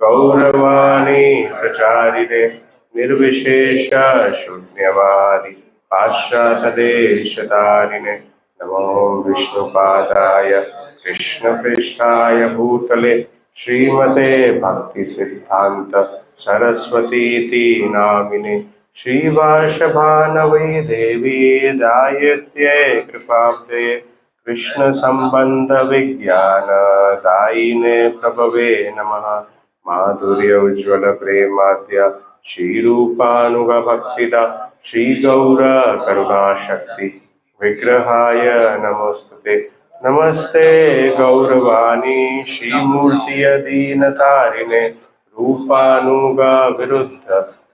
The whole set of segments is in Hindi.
गौरवाणी प्रचारिणे निर्विशेष शून्यवादी पाश्चातदेशतारिणे नमो विष्णुपादाय कृष्णपृष्ठाय भूतले श्रीमते भक्ति सिद्धांत सरस्वतीति नामिने श्रीवार्षभानवै देवी दायित्ये कृपाब्दे कृष्ण संबंध विज्ञान दायिने प्रभवे नमः माधुर्य उज्ज्वल प्रेमाद्य श्रीरूपानुग भक्तिदा श्री गौर करुणाशक्ति विग्रहाय नमोस्तुते नमस्ते गौरवाणी श्रीमूर्ति दीनतारिणे रूपानुगा विरुद्ध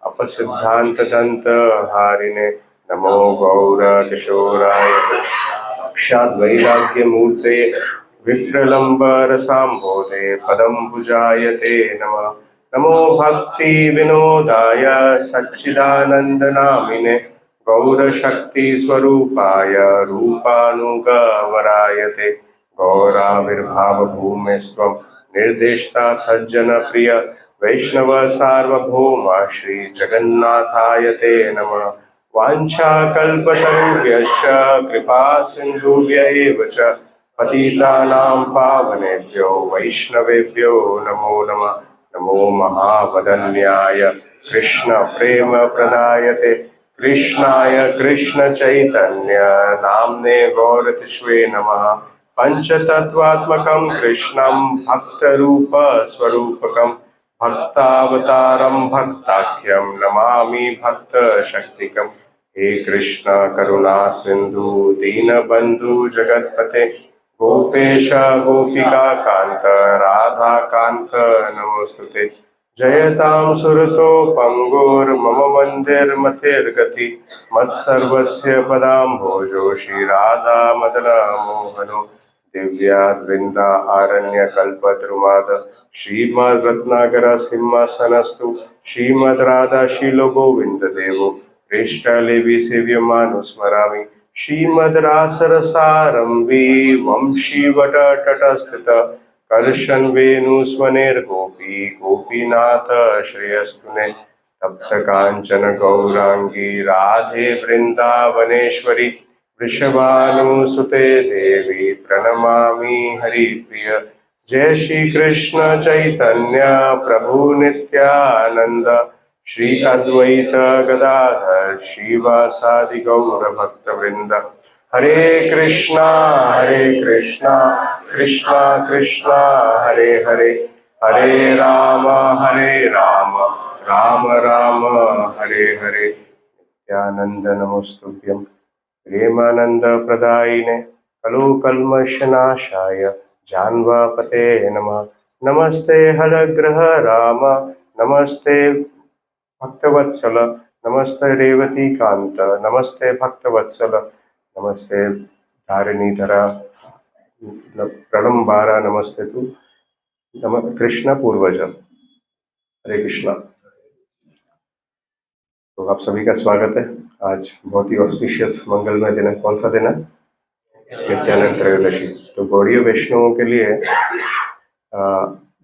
अपसिद्धांत दंत हारिणे नमो गौर किशोराय साक्षात् वैराग्य मूर्ते विप्रलंबर सांभोधे पदम भुजायते नमः नमो भक्ति विनोदाय सच्चिदानंद नामिने गौर शक्ति स्वरूपाय रूपानुगवरायते गौराविर्भाव भूमेस्त्वं निर्देष्टा सज्जन प्रिय वैष्णव सार्वभौम श्री जगन्नाथाय ते नमः वाञ्छाकल्पतरुभ्यश्च कृपा सिन्धुभ्य एव च पतितानां पावनेभ्यो वैष्णवेभ्यो नमो नमः नमो महावदन्याय कृष्ण प्रेम प्रदायते कृष्णाय कृष्ण चैतन्य नाम्ने गौरतिष्वे नमः पंचतत्वात्मकं कृष्णं भक्तरूप स्वरूपकं भक्तावतारं भक्ताख्यं नमामि भक्त शक्तिकं हे कृष्ण करुणा सिंधु दीनबंधु जगत्पते गोपेश गोपिका कांत राधा कांत नमोस्तुते जयतां सुरतो पंगुर्मम मंदिर्मतिर्गति मत्सर्वस्य पदाम्भोजो श्रीराधा मदन मोहनो दिव्याद्वृंदा आरण्यकल्पद्रुमाद श्रीमद् रत्नाकर सिंहासनस्तु श्रीमद् राधा शीलो गोविंद देवो पृष्ठलेवि सेव्यमानुस्मरामि श्रीमद् रासरसारम्भी वंशीवटतटस्थित कर्षन् वेणुस्वनेर्गोपी गोपीनाथ श्रेयस्तुने तप्त कांचन गौरांगी राधे वृंदावनेश्वरी वृषभानुसुते देवी प्रणमामि हरिप्रिय जय श्री कृष्ण चैतन्य प्रभु नित्यानंद श्री अद्वैत गदाधर श्रीवासादि गौर भक्त वृंद हरे कृष्णा कृष्णा कृष्णा हरे हरे हरे राम राम राम हरे हरे नित्यानंद नमोस्तुभ्यं प्रेमानंद प्रदायिने कलो कल्मषनाशाय जानवापते नमः नमस्ते हरग्रह राम नमस्ते भक्तवत्सल नमस्ते रेवती कांत नमस्ते भक्तवत्सल नमस्ते धारिणीधरा प्रणम्बारा नमस्ते तु नम कृष्ण पूर्वज हरे कृष्णा। तो आप सभी का स्वागत है। आज बहुत ही ऑस्पिशियस मंगलमय दिन है। कौन सा दिन है? नित्यानंद त्रयोदशी। तो गौड़ीय वैष्णवों के लिए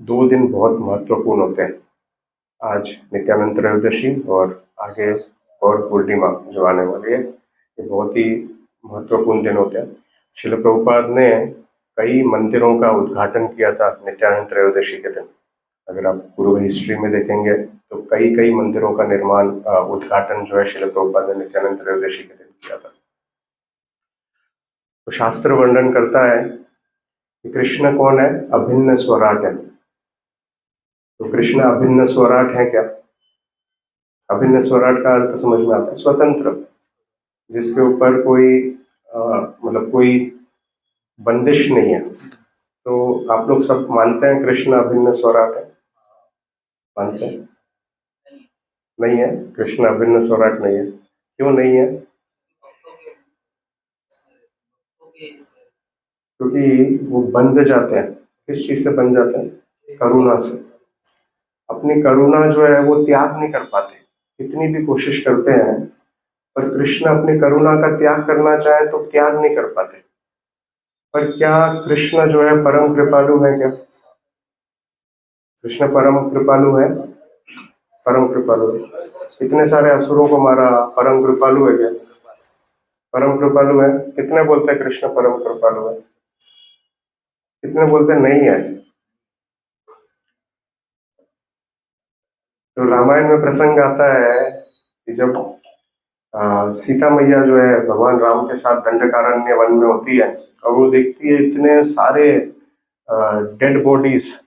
2 दिन बहुत महत्वपूर्ण होते हैं। आज नित्यानंद त्रयोदशी और आगे गौर पूर्णिमा जो आने वाली है, ये बहुत ही महत्वपूर्ण दिन होते हैं। श्रील प्रभुपाद ने कई मंदिरों का उद्घाटन किया था नित्यानंद त्रयोदशी के दिन। अगर आप पूर्व हिस्ट्री में देखेंगे तो कई मंदिरों का निर्माण उद्घाटन जो है श्रील प्रभुपाद ने नित्यानंद त्रयोदशी के दिन किया था। तो शास्त्र वर्णन करता है कि कृष्ण कौन है? अभिन्न स्वराट है। तो कृष्ण अभिन्न स्वराट है क्या? अभिन्न स्वराट का अर्थ समझ में आता है स्वतंत्र, जिसके ऊपर कोई मतलब कोई बंदिश नहीं है। तो आप लोग सब मानते हैं कृष्ण अभिन्न स्वराट है? मानते हैं? नहीं है, कृष्ण अभिन्न स्वराट नहीं है। क्यों नहीं है? क्योंकि वो बंध जाते हैं। किस चीज से बन जाते हैं? करुणा से। अपनी करुणा जो है वो त्याग नहीं कर पाते, कितनी भी कोशिश करते हैं, पर कृष्ण अपनी करुणा का त्याग करना चाहे तो त्याग नहीं कर पाते। पर क्या कृष्ण जो है परम कृपालु है क्या? कृष्ण परम कृपालु है, परम कृपालु है। इतने सारे असुरों को मारा, परम कृपालु है क्या? परम कृपालु है? कितने बोलते हैं कृष्ण परम कृपालु है? कितने बोलते हैं नहीं है? तो रामायण में प्रसंग आता है कि जब सीता मैया जो है भगवान राम के साथ दंडकारण्य वन में होती है और वो देखती है इतने सारे डेड बॉडीज,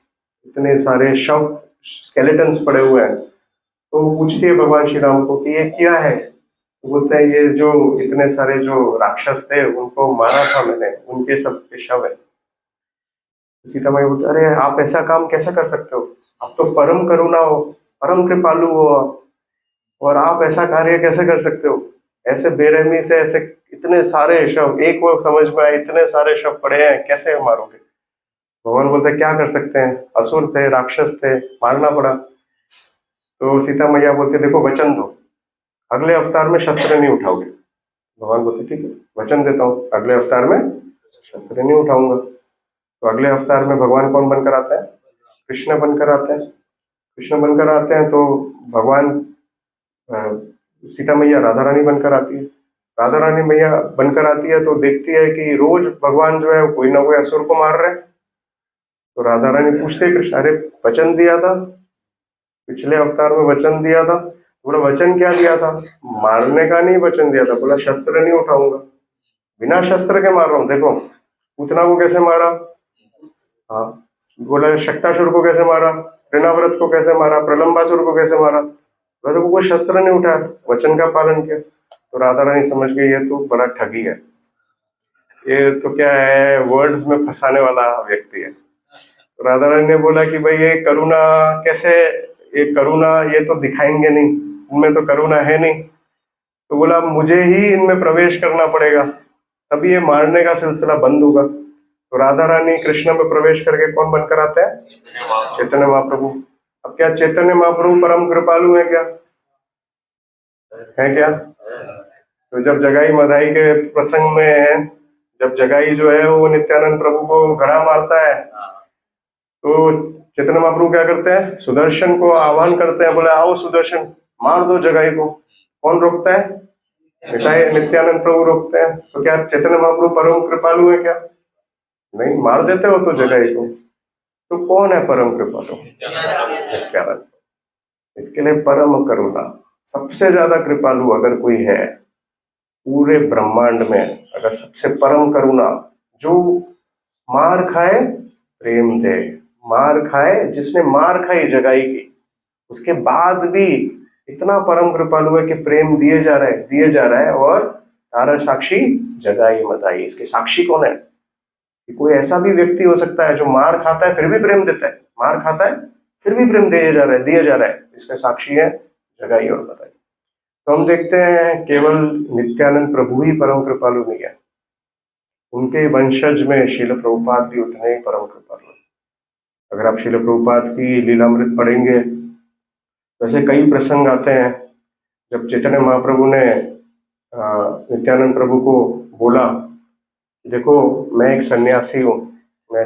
इतने सारे शव, स्केलेटन्स पड़े हुए हैं, तो वो पूछती है भगवान श्री राम को कि ये क्या है? तो बोलते हैं ये जो इतने सारे जो राक्षस थे उनको मारा था मैंने, उनके सब के शव है। तो सीता मैया बोलते अरे आप ऐसा काम कैसे कर सकते हो? आप तो परम करुणा हो, परम कृपालु हो, और आप ऐसा कार्य कैसे कर सकते हो? ऐसे बेरहमी से ऐसे इतने सारे शव, एक वो समझ में आए इतने सारे शव पड़े हैं, कैसे मारोगे? भगवान बोलते क्या कर सकते हैं, असुर थे, राक्षस थे, मारना पड़ा। तो सीता मैया बोलते देखो वचन दो, अगले अवतार में शस्त्र नहीं उठाओगे। भगवान बोलते ठीक है, वचन देता हूँ, अगले अवतार में शस्त्र नहीं उठाऊंगा। तो अगले अवतार में भगवान कौन बनकर आता है? कृष्ण बनकर आते हैं। कृष्ण बनकर आते हैं तो भगवान सीता मैया राधा रानी बनकर आती है। राधा रानी मैया बनकर आती है तो देखती है कि रोज भगवान जो है कोई ना कोई असुर को मार रहे हैं। तो राधा रानी पूछते कृष्ण अरे वचन दिया था, पिछले अवतार में वचन दिया था। बोला वचन क्या दिया था? मारने का नहीं वचन दिया था, बोला शस्त्र नहीं उठाऊंगा। बिना शस्त्र के मार रहा हूँ, देखो पूतना को कैसे मारा, हाँ, बोला शक्तासुर को कैसे मारा, ऋणाव्रत को कैसे मारा, प्रलंबासुर को कैसे मारा, बोला तो कोई शस्त्र नहीं उठाया, वचन का पालन किया। तो राधा रानी समझ गई ये तो बड़ा ठगी है, ये तो क्या है वर्ड्स में फंसाने वाला व्यक्ति है। तो राधा रानी ने बोला कि भाई ये करुणा कैसे, ये करुणा ये तो दिखाएंगे नहीं, इनमें तो करुणा है नहीं। तो बोला मुझे ही इनमें प्रवेश करना पड़ेगा, तभी ये मारने का सिलसिला बंद होगा। तो राधा रानी कृष्ण में प्रवेश करके कौन बनकर आते हैं? चैतन्य महाप्रभु। अब क्या चैतन्य महाप्रभु परम कृपालु है क्या? है क्या? तो जब जगाई मधाई के प्रसंग में, जब जगाई जो है वो नित्यानंद प्रभु को घड़ा मारता है तो चैतन्य महाप्रभु क्या करते हैं? सुदर्शन को आह्वान करते हैं, बोले आओ सुदर्शन मार दो जगाई को। कौन रोकता है? नित्यानंद प्रभु रोकते हैं। तो क्या चैतन्य महाप्रभु परम कृपालु है क्या? नहीं, मार देते हो तो जगाई को। तो कौन है परम कृपालु? नित्यानंद। इसके लिए परम करुणा, सबसे ज्यादा कृपालु अगर कोई है पूरे ब्रह्मांड में, अगर सबसे परम करुणा, जो मार खाए प्रेम दे, मार खाए, जिसने मार खाई जगाई की उसके बाद भी इतना परम कृपालु है कि प्रेम दिए जा रहा है, दिए जा रहा है। और तारा साक्षी जगाई मदाई, इसके साक्षी कौन है? कि कोई ऐसा भी व्यक्ति हो सकता है जो मार खाता है फिर भी प्रेम देता है, मार खाता है फिर भी प्रेम दिए जा रहा है, दिया जा रहा है, इसके साक्षी है जगाई और मदाई। तो हम देखते हैं केवल नित्यानंद प्रभु ही परम कृपालु नहीं है, उनके वंशज में शील प्रभुपाद भी उतने ही परम कृपालु हैं। अगर आप शील प्रभुपाद की लीलामृत पढ़ेंगे तो ऐसे कई प्रसंग आते हैं जब चैतन्य महाप्रभु ने नित्यानंद प्रभु को बोला देखो मैं एक सन्यासी हूँ, मैं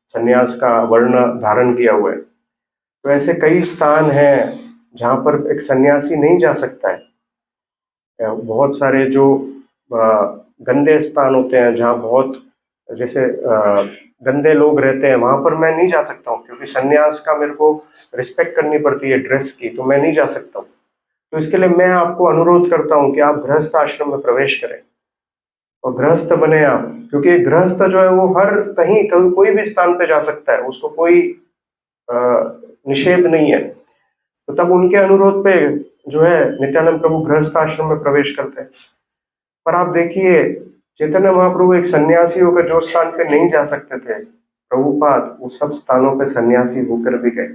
सन्यास का वर्ण धारण किया हुआ है। तो ऐसे कई स्थान हैं जहाँ पर एक सन्यासी नहीं जा सकता है। बहुत सारे जो गंदे स्थान होते हैं जहाँ बहुत जैसे गंदे लोग रहते हैं, वहां पर मैं नहीं जा सकता हूँ क्योंकि सन्यास का मेरे को रिस्पेक्ट करनी पड़ती है ड्रेस की, तो मैं नहीं जा सकता हूँ। तो इसके लिए मैं आपको अनुरोध करता हूँ कि आप गृहस्थ आश्रम में प्रवेश करें और गृहस्थ बने आप, क्योंकि गृहस्थ जो है वो हर कहीं कोई भी स्थान पे जा सकता है, उसको कोई निषेध नहीं है। तो तब उनके अनुरोध पे जो है नित्यानंद प्रभु गृहस्थ आश्रम में प्रवेश करते हैं। पर आप देखिए चैतन्य महाप्रभु एक सन्यासी होकर जो स्थान पे नहीं जा सकते थे, प्रभुपाद वो सब स्थानों पे सन्यासी होकर भी गए।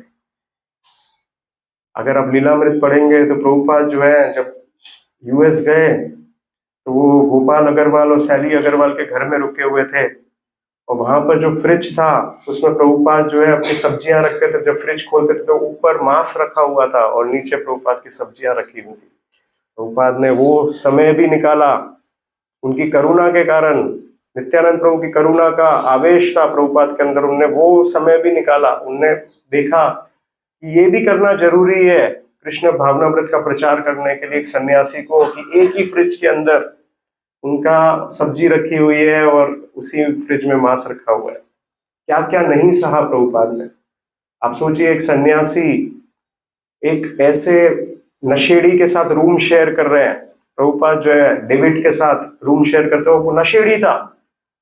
अगर आप लीलामृत पढ़ेंगे तो प्रभुपाद जो है जब यूएस गए तो वो गोपाल अग्रवाल और सैली अग्रवाल के घर में रुके हुए थे, और वहां पर जो फ्रिज था उसमें प्रभुपाद जो है अपनी सब्जियां रखते थे। जब फ्रिज खोलते थे तो ऊपर मांस रखा हुआ था और नीचे प्रभुपाद की सब्जियां रखी हुई थी। प्रभुपाद ने वो समय भी निकाला उनकी करुणा के कारण, नित्यानंद प्रभु की करुणा का आवेश था प्रभुपाद के अंदर, उनने वो समय भी निकाला, उनने देखा कि ये भी करना जरूरी है कृष्ण भावनामृत का प्रचार करने के लिए एक सन्यासी को, कि एक ही फ्रिज के अंदर उनका सब्जी रखी हुई है और उसी फ्रिज में मांस रखा हुआ है। क्या क्या नहीं सहा प्रभुपाद ने। आप सोचिए, एक सन्यासी एक ऐसे नशेड़ी के साथ रूम शेयर कर रहे हैं। प्रभुपाद जो है डेविड के साथ रूम शेयर करते हो, वो नशेड़ी था,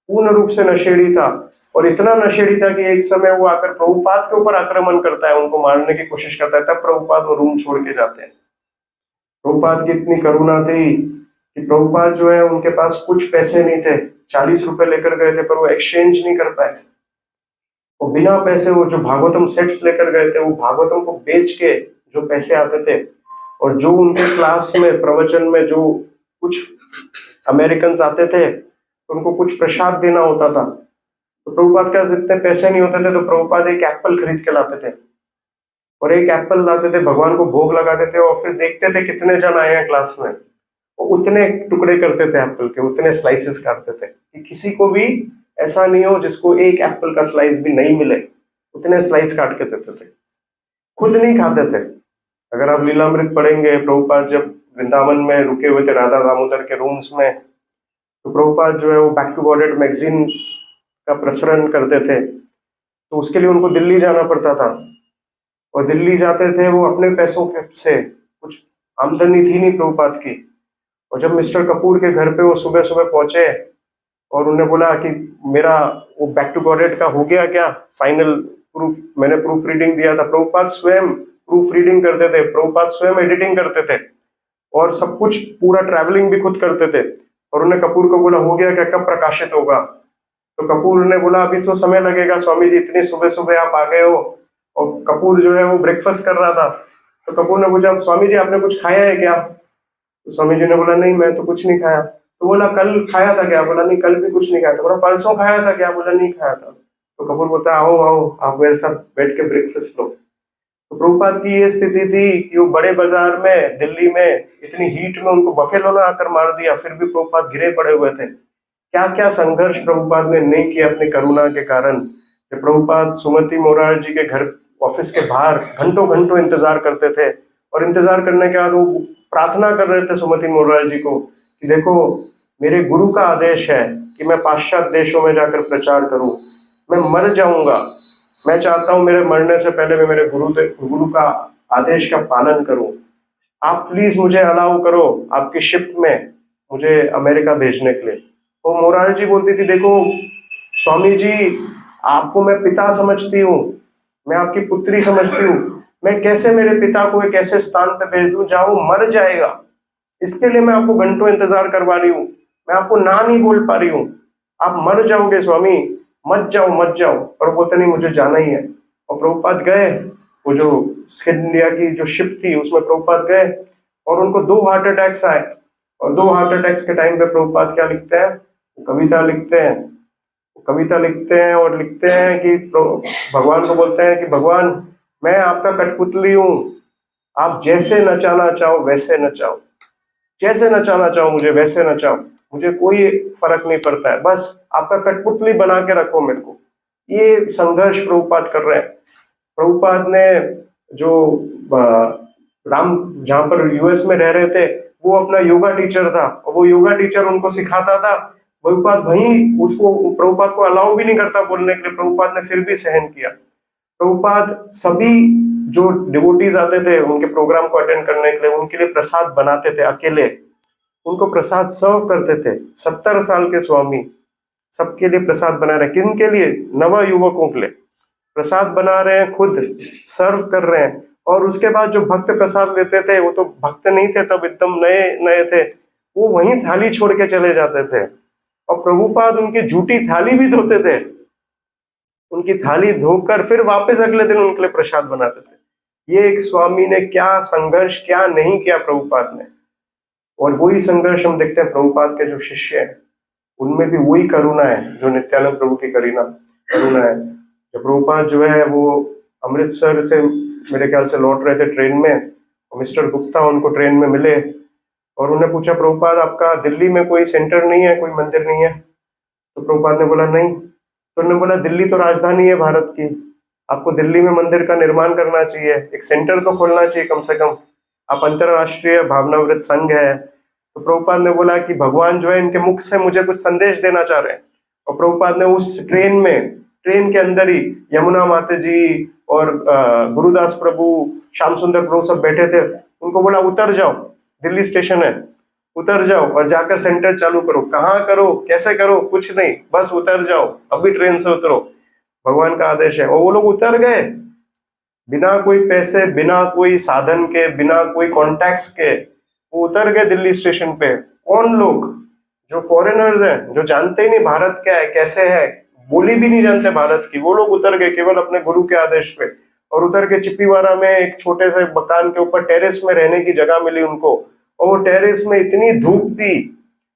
पूर्ण रूप से नशेड़ी था। और इतना नशेड़ी था कि एक समय वो आकर प्रभुपाद के ऊपर आक्रमण करता है, उनको मारने की कोशिश करता है, तब प्रभुपाद वो रूम छोड़ के जाते हैं। प्रभुपाद की इतनी करुणा थी कि प्रभुपाद जो है उनके पास कुछ पैसे नहीं थे, 40 रुपए लेकर गए थे, पर वो एक्सचेंज नहीं कर पाए। वो बिना पैसे, वो जो भागवतम सेट्स लेकर गए थे, वो भागवतम को बेच के जो पैसे आते थे, और जो उनके क्लास में प्रवचन में जो कुछ अमेरिकन आते थे उनको कुछ प्रसाद देना होता था, तो प्रभुपाद के पास इतने पैसे नहीं होते थे, तो प्रभुपाद एक एप्पल खरीद के लाते थे, और एक एप्पल लाते थे, भगवान को भोग लगाते थे, और फिर देखते थे कितने जन आए हैं क्लास में, वो उतने टुकड़े करते थे एप्पल के, उतने स्लाइसेस काटते थे कि किसी को भी ऐसा नहीं हो जिसको एक एप्पल का स्लाइस भी नहीं मिले, उतने स्लाइस काट के देते थे। खुद नहीं खाते थे। अगर आप लीलामृत पढ़ेंगे, प्रभुपाद जब वृंदावन में रुके हुए थे राधा दामोदर के रूम्स में, तो प्रभुपाद जो है वो बैक टू गॉडेड मैगजीन का प्रसारण करते थे, तो उसके लिए उनको दिल्ली जाना पड़ता था, और दिल्ली जाते थे वो अपने पैसों से, कुछ आमदनी थी नहीं प्रभुपाद की। और जब मिस्टर कपूर के घर पे वो सुबह सुबह पहुंचे और उन्हें बोला कि मेरा वो बैक टू गॉडेड का हो गया क्या फाइनल प्रूफ, मैंने प्रूफ रीडिंग दिया था, प्रभुपाद स्वयं प्रूफ रीडिंग करते थे, प्रभुपाद स्वयं एडिटिंग करते थे, और सब कुछ पूरा ट्रैवलिंग भी खुद करते थे। और उन्हें कपूर को बोला हो गया क्या, कब प्रकाशित होगा? तो कपूर ने बोला अभी तो समय लगेगा स्वामी जी, इतनी सुबह सुबह आप आ गए हो। और कपूर जो है वो ब्रेकफास्ट कर रहा था, तो कपूर ने पूछा स्वामी जी आपने कुछ खाया है क्या? तो स्वामी जी ने बोला नहीं मैं तो कुछ नहीं खाया। तो बोला कल खाया था क्या? बोला नहीं कल भी कुछ नहीं खाया था। बोला परसों खाया था क्या? बोला नहीं खाया था। तो कपूर बोलता आओ आओ आप मेरे साथ बैठ के ब्रेकफास्ट लो। तो प्रभुपाद की ये स्थिति थी कि वो बड़े बाजार में दिल्ली में इतनी हीट में उनको बफेलो ने आकर मार दिया, फिर भी प्रभुपाद गिरे पड़े हुए थे। क्या क्या संघर्ष प्रभुपाद ने नहीं किया अपनी करुणा के कारण। कि प्रभुपाद सुमति मोरार जी के घर ऑफिस के बाहर घंटों घंटों इंतजार करते थे, और इंतजार करने के बाद वो प्रार्थना कर रहे थे सुमति मोरार जी को कि देखो मेरे गुरु का आदेश है कि मैं पाश्चात्य देशों में जाकर प्रचार करूं, मैं मर जाऊंगा, मैं चाहता हूं मेरे मरने से पहले मैं मेरे गुरु का आदेश का पालन करूं, आप प्लीज मुझे अलाउ करो आपकी शिप में मुझे अमेरिका भेजने के लिए। तो मोरार जी बोलती थी देखो स्वामी जी आपको मैं पिता समझती हूँ, मैं आपकी पुत्री समझती हूँ, मैं कैसे मेरे पिता को एक ऐसे स्थान पे भेज दूं जहां वो मर जाएगा, इसके लिए मैं आपको घंटों इंतजार करवा रही हूँ, मैं आपको ना नहीं बोल पा रही हूँ, आप मर जाओगे स्वामी, मत जाओ मत जाओ। पर बोलते नहीं मुझे जाना ही है। और प्रभुपाद गए, वो जो स्किन इंडिया की जो शिप थी उसमें प्रभुपाद गए, और उनको 2 हार्ट अटैक्स आए। और 2 हार्ट अटैक्स के टाइम पे प्रभुपाद क्या लिखते हैं, कविता लिखते हैं, कविता लिखते हैं और लिखते हैं कि भगवान को बोलते हैं कि भगवान मैं आपका कठपुतली हूँ, आप जैसे नचाना चाहो वैसे नचाओ, जैसे नचाना चाहो मुझे वैसे नचाओ, मुझे कोई फर्क नहीं पड़ता है, बस आपका कठपुतली बना के रखो मेरे को। ये संघर्ष प्रभुपाद कर रहे हैं। प्रभुपाद ने जो राम जहाँ पर यूएस में रह रहे थे वो अपना योगा टीचर था, और वो योगा टीचर उनको सिखाता था, प्रभुपाद वहीं उसको प्रभुपाद को अलाउ भी नहीं करता बोलने के लिए, प्रभुपाद ने फिर भी सहन किया। प्रभुपाद सभी जो डिवोटीज आते थे उनके प्रोग्राम को अटेंड करने के लिए उनके लिए प्रसाद बनाते थे, अकेले उनको प्रसाद सर्व करते थे। 70 साल के स्वामी सबके लिए प्रसाद बना रहे, किन के लिए? नव युवकों के लिए प्रसाद बना रहे हैं, खुद सर्व कर रहे हैं। और उसके बाद जो भक्त प्रसाद लेते थे वो तो भक्त नहीं थे तब, एकदम नए नए थे, वो वहीं थाली छोड़ के चले जाते थे, और प्रभुपाद उनकी झूठी थाली भी धोते थे, उनकी थाली धोकर फिर वापस अगले दिन उनके लिए प्रसाद बनाते थे। ये एक स्वामी ने क्या संघर्ष क्या नहीं किया प्रभुपाद ने। और वही संघर्ष हम देखते हैं प्रभुपाद के जो शिष्य हैं उनमें भी वही करुणा है जो नित्यानंद प्रभु की करुणा है। जब प्रभुपाद जो है वो अमृतसर से मेरे ख्याल से लौट रहे थे ट्रेन में, और मिस्टर गुप्ता उनको ट्रेन में मिले और उन्हें पूछा प्रभुपाद आपका दिल्ली में कोई सेंटर नहीं है, कोई मंदिर नहीं है? तो तो प्रभुपाद ने बोला नहीं। तो उन्होंने बोला दिल्ली तो राजधानी है भारत की, आपको दिल्ली में मंदिर का निर्माण करना चाहिए, एक सेंटर तो खोलना चाहिए कम से कम, आप अंतरराष्ट्रीय भावनावृत संघ है। तो प्रभुपाद ने बोला कि भगवान जो है इनके मुख से मुझे कुछ संदेश देना चाह रहे हैं। और प्रभुपाद ने उस ट्रेन के अंदर ही यमुना माता जी और गुरुदास प्रभु, श्याम सुंदर प्रभु सब बैठे थे, उनको बोला उतर जाओ, दिल्ली स्टेशन है, उतर जाओ और जाकर सेंटर चालू करो। कहाँ करो, कैसे करो, कुछ नहीं, बस उतर जाओ, अभी ट्रेन से उतरो, भगवान का आदेश है। और वो लोग उतर गए, बिना कोई पैसे, बिना कोई साधन के, बिना कोई कॉन्टैक्ट्स के, वो उतर गए दिल्ली स्टेशन पे। कौन लोग? जो फॉरेनर्स हैं, जो जानते ही नहीं भारत क्या है, कैसे है, बोली भी नहीं जानते भारत की, वो लोग उतर गए केवल अपने गुरु के आदेश पे। और उतर के चिप्पीवारा में एक छोटे से मकान के ऊपर टेरेस में रहने की जगह मिली उनको। और वो टेरेस में इतनी धूप थी,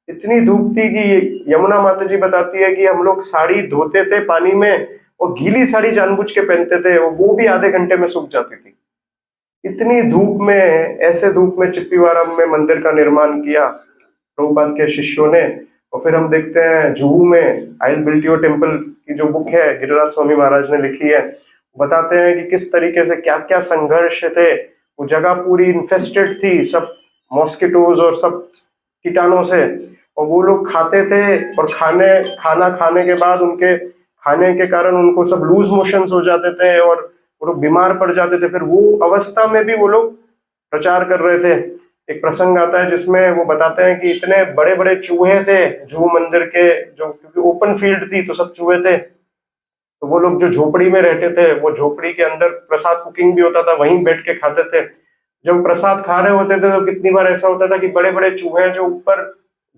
इतनी धूप थी कि यमुना माता जी बताती है कि हम लोग साड़ी धोते थे पानी में और गीली साड़ी जानबूझ के पहनते थे, वो भी आधे घंटे में सूख जाती थी। इतनी धूप में, ऐसे धूप में चिप्पीवारा में मंदिर का निर्माण किया प्रभुपाद के शिष्यों ने। और फिर हम देखते हैं जुहू में I will build your temple की जो बुक है गिरिराज स्वामी महाराज ने लिखी है, बताते हैं कि किस तरीके से क्या क्या संघर्ष थे। वो जगह पूरी इन्फेस्टेड थी सब मॉस्किटोज और सब कीटाणुओं से, और वो लोग खाते थे और खाना खाने के बाद उनके खाने के कारण उनको सब लूज मोशंस हो जाते थे और वो लोग बीमार पड़ जाते थे। फिर वो अवस्था में भी वो लोग प्रचार कर रहे थे। एक प्रसंग आता है जिसमें वो बताते हैं कि इतने बड़े बड़े चूहे थे जुहू मंदिर के, जो क्योंकि ओपन फील्ड थी तो सब चूहे थे, तो वो लोग जो झोपड़ी में रहते थे, वो झोपड़ी के अंदर प्रसाद कुकिंग भी होता था, वहीं बैठ के खाते थे। जब प्रसाद खा रहे होते थे तो कितनी बार ऐसा होता था कि बड़े बड़े चूहे जो ऊपर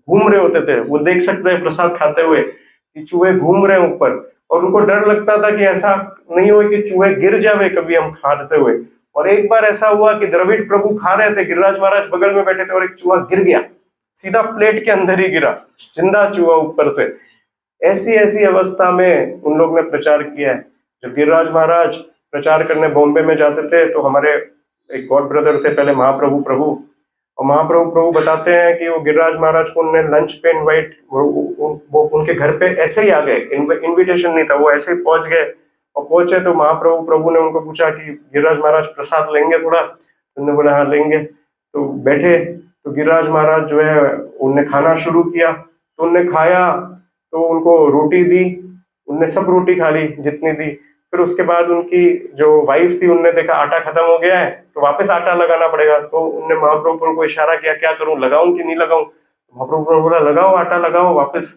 घूम रहे होते थे, वो देख सकते हैं प्रसाद खाते हुए कि चूहे घूम रहे हैं ऊपर, और उनको डर लगता था कि ऐसा नहीं हो कि चूहे गिर जावे कभी हम खाते हुए। और एक बार ऐसा हुआ कि द्रविड़ प्रभु खा रहे थे, गिरिराज महाराज बगल में बैठे थे और एक चूहा गिर गया, सीधा प्लेट के अंदर ही गिरा, जिंदा चूहा ऊपर से। ऐसी ऐसी अवस्था में उन लोग ने प्रचार किया है। जब गिरिराज महाराज प्रचार करने बॉम्बे में जाते थे तो हमारे एक गॉड ब्रदर थे पहले, महाप्रभु प्रभु, और महाप्रभु प्रभु बताते हैं कि वो गिरिराज महाराज को उन्होंने लंच पे इनवाइट, वो उनके घर पे ऐसे ही आ गए, इनविटेशन नहीं था, वो ऐसे ही पहुंच गए। और पहुंचे तो महाप्रभु प्रभु ने उनको पूछा कि गिरिराज महाराज प्रसाद लेंगे थोड़ा? उन्होंने बोला हाँ लेंगे। तो बैठे, तो गिरिराज महाराज जो है उनने खाना शुरू किया, तो उनने खाया, तो उनको रोटी दी, उनने सब रोटी खा ली जितनी दी। फिर उसके बाद उनकी जो वाइफ थी उनने देखा आटा खत्म हो गया है तो वापस आटा लगाना पड़ेगा, तो उनने महाप्रभु को इशारा किया क्या करूं, लगाऊं कि नहीं लगाऊं? महाप्रभु बोला लगाओ, आटा लगाओ वापस,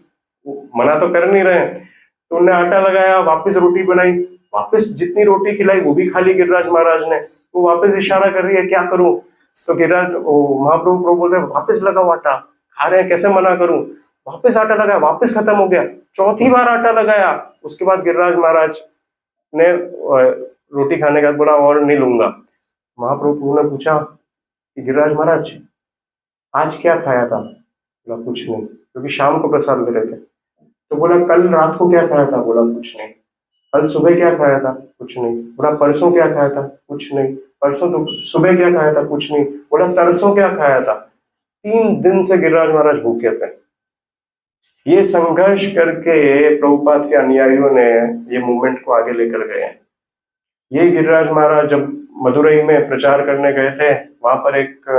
मना तो कर नहीं रहे हैं। तो उनने आटा लगाया, वापस रोटी बनाई, वापस जितनी रोटी खिलाई वो भी खाली गिरिराज महाराज ने। वो वापस इशारा कर रही है क्या करूं? तो गिरिराज महाप्रभु बोल रहे वापस लगाओ आटा, खा रहे हैं कैसे मना करूं? वापस आटा लगाया, वापस खत्म हो गया, चौथी बार आटा लगाया। उसके बाद गिरिराज महाराज ने रोटी खाने के बाद बोला और नहीं लूंगा। महाप्रभु ने पूछा कि गिरिराज महाराज आज क्या खाया था? बोला कुछ नहीं, क्योंकि शाम को प्रसाद ले रहे थे। तो बोला कल रात को क्या खाया था? बोला कुछ नहीं। कल सुबह क्या खाया था? कुछ नहीं। बोला परसों क्या खाया था? कुछ नहीं। परसों तो सुबह क्या खाया था? कुछ नहीं। बोला तरसों क्या खाया था? 3 दिन से गिरिराज महाराज भूखे थे। ये संघर्ष करके प्रभुपाद के अनुयायियों ने ये मूवमेंट को आगे लेकर गए हैं। ये गिरिराज महाराज जब मदुरई में प्रचार करने गए थे, वहां पर एक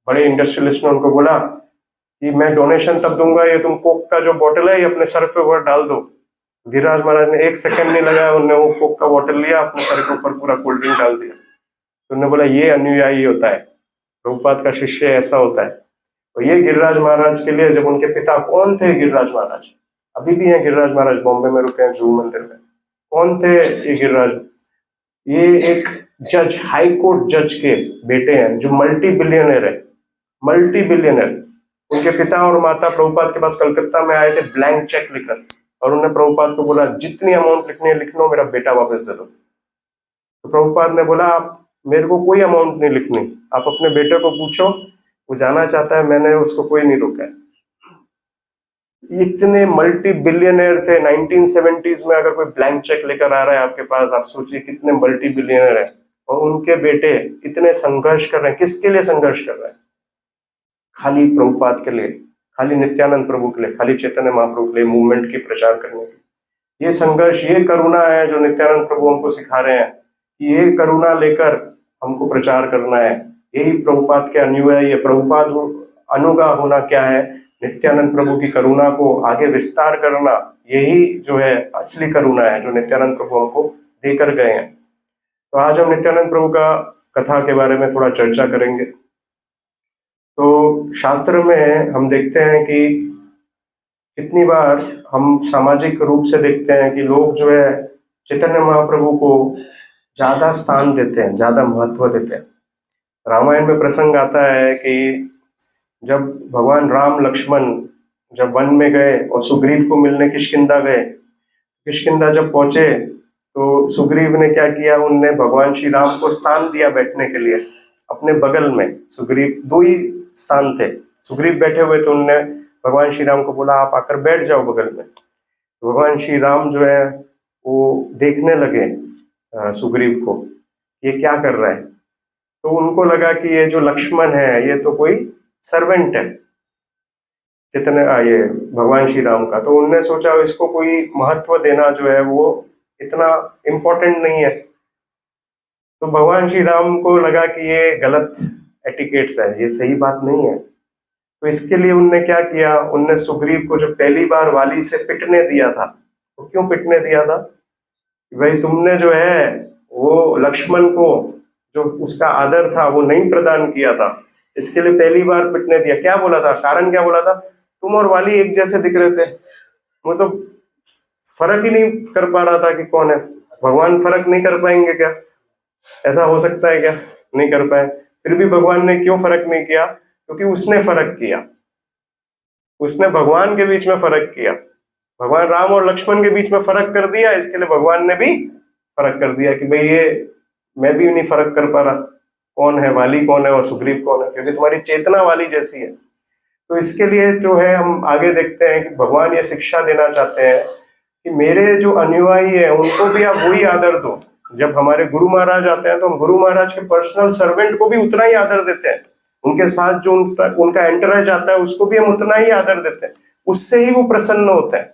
बड़े इंडस्ट्रियलिस्ट ने उनको बोला कि मैं डोनेशन तब दूंगा ये तुम कोक का जो बोतल है ये अपने सर पे ऊपर डाल दो। गिरिराज महाराज ने 1 सेकंड नहीं लगाया, उन्होंने वो कोक का बोतल लिया, अपने सर के ऊपर पूरा कोल्ड ड्रिंक डाल दिया। तो उन्होंने बोला ये अनुयायी होता है, प्रभुपाद का शिष्य ऐसा होता है। तो ये गिरिराज महाराज के लिए, जब उनके पिता कौन थे गिरिराज महाराज, अभी भी हैं गिरिराज महाराज, बॉम्बे में रुके हैं जुहू मंदिर में। कौन थे ये गिरिराज? ये एक जज, हाई कोर्ट जज के बेटे हैं जो मल्टी बिलियनर है, मल्टी बिलियनर। उनके पिता और माता प्रभुपाद के पास कलकत्ता में आए थे ब्लैंक चेक लेकर, और उन्होंने प्रभुपाद को बोला जितनी अमाउंट लिखनी है लिख लो, मेरा बेटा वापस दे दो। तो प्रभुपाद ने बोला आप मेरे को कोई अमाउंट नहीं लिखनी, आप अपने बेटे को पूछो, वो जाना चाहता है, मैंने उसको कोई नहीं रोका है। इतने मल्टी बिलियनर थे 1970s में। अगर कोई ब्लैंक चेक लेकर आ रहा है आपके पास, आप सोचिए कितने मल्टी बिलियनर है। और उनके बेटे इतने संघर्ष कर रहे हैं, किसके लिए संघर्ष कर रहे हैं? खाली प्रभुपाद के लिए। खाली नित्यानंद प्रभु के लिए, खाली चैतन्य महाप्रभु के लिए, मूवमेंट की प्रचार करने के लिए। ये संघर्ष, ये करुणा है जो नित्यानंद प्रभु हमको सिखा रहे हैं कि ये करुणा लेकर हमको प्रचार करना है। यही प्रभुपाद के अनुयायी है। प्रभुपाद अनुगा होना क्या है? नित्यानंद प्रभु की करुणा को आगे विस्तार करना, यही जो है असली करुणा है जो नित्यानंद प्रभु हमको देकर गए हैं। तो आज हम नित्यानंद प्रभु का कथा के बारे में थोड़ा चर्चा करेंगे। तो शास्त्र में हम देखते हैं कि कितनी बार हम सामाजिक रूप से देखते हैं कि लोग जो है चैतन्य महाप्रभु को ज्यादा स्थान देते हैं, ज्यादा महत्व देते हैं। रामायण में प्रसंग आता है कि जब भगवान राम लक्ष्मण जब वन में गए और सुग्रीव को मिलने किष्किंधा गए, किष्किंधा जब पहुंचे तो सुग्रीव ने क्या किया, उनने भगवान श्री राम को स्थान दिया बैठने के लिए अपने बगल में। सुग्रीव, दो ही स्थान थे, सुग्रीव बैठे हुए थे, उनने भगवान श्री राम को बोला आप आकर बैठ जाओ बगल में। तो भगवान श्री राम जो है वो देखने लगे सुग्रीव को, ये क्या कर रहा है। तो उनको लगा कि ये जो लक्ष्मण है ये तो कोई सर्वेंट है चैतन्य ये भगवान श्री राम का। तो उनने सोचा इसको कोई महत्व देना जो है वो इतना इम्पोर्टेंट नहीं है। तो भगवान श्री राम को लगा कि ये गलत एटिकेट्स है, ये सही बात नहीं है। तो इसके लिए उनने क्या किया, उनने सुग्रीव को जो पहली बार वाली से पिटने दिया था, तो क्यों पिटने दिया था कि भाई तुमने जो है वो लक्ष्मण को जो उसका आदर था वो नहीं प्रदान किया था, इसके लिए पहली बार पिटने दिया। क्या बोला था, कारण क्या बोला था, तुम और वाली एक जैसे दिख रहे थे, वो तो फर्क ही नहीं कर पा रहा था कि कौन है। भगवान फर्क नहीं कर पाएंगे क्या? ऐसा हो सकता है क्या? नहीं कर पाए। फिर भी भगवान ने क्यों फर्क नहीं किया? क्योंकि उसने फर्क किया, उसने भगवान के बीच में फर्क किया। भगवान राम और लक्ष्मण के बीच में फर्क कर दिया, इसके लिए भगवान ने भी फर्क कर दिया कि भाई ये मैं भी नहीं फर्क कर पा रहा कौन है, वाली कौन है और सुग्रीव कौन है, क्योंकि तुम्हारी चेतना वाली जैसी है। तो इसके लिए जो है हम आगे देखते हैं कि भगवान ये शिक्षा देना चाहते हैं कि मेरे जो अनुयायी है उनको भी आप वही आदर दो। जब हमारे गुरु महाराज आते हैं तो हम गुरु महाराज के पर्सनल सर्वेंट को भी उतना ही आदर देते हैं, उनके साथ जो उनका एंटरेज आता है उसको भी हम उतना ही आदर देते हैं, उससे ही वो प्रसन्न होते हैं।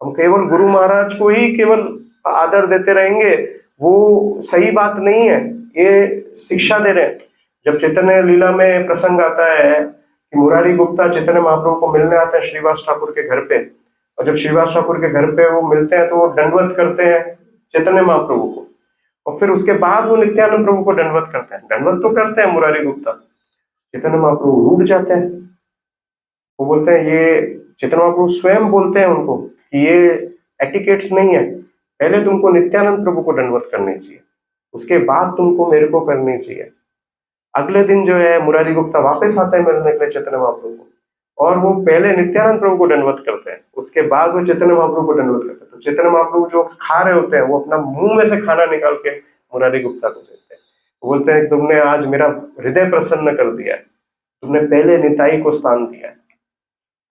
हम केवल गुरु महाराज को ही केवल आदर देते रहेंगे, वो सही बात नहीं है, ये शिक्षा दे रहे हैं। जब चैतन्य लीला में प्रसंग आता है कि मुरारी गुप्ता चैतन्य महाप्रभु को मिलने आते हैं श्रीवास ठाकुर के घर पे, और जब श्रीवास ठाकुर के घर पे वो मिलते हैं तो वो दंडवत करते हैं चैतन्य महाप्रभु को, और फिर उसके बाद वो नित्यानंद प्रभु को दंडवत करते हैं। दंडवत तो करते हैं मुरारी गुप्ता, चैतन्य महाप्रभु रूठ जाते हैं। वो बोलते हैं, ये चैतन्य महाप्रभु स्वयं बोलते हैं उनको कि ये एटिकेट्स नहीं है, पहले तुमको नित्यानंद प्रभु को दंडवत करनी चाहिए, उसके बाद तुमको मेरे को करनी चाहिए। अगले दिन जो है मुरारी गुप्ता वापस आते हैं मिलने के लिए चैतन्य महाप्रभु को, और वो पहले नित्यानंद प्रभु को दंडवत करते हैं, उसके बाद वो चैतन्य महाप्रभु को दंडवत करते हैं। तो चैतन्य महाप्रभु जो खा रहे होते हैं वो अपना मुंह में से खाना निकाल के मुरारी गुप्ता को देते हैं। वो बोलते हैं तुमने आज मेरा हृदय प्रसन्न कर दिया है, तुमने पहले निताई को स्थान दिया है।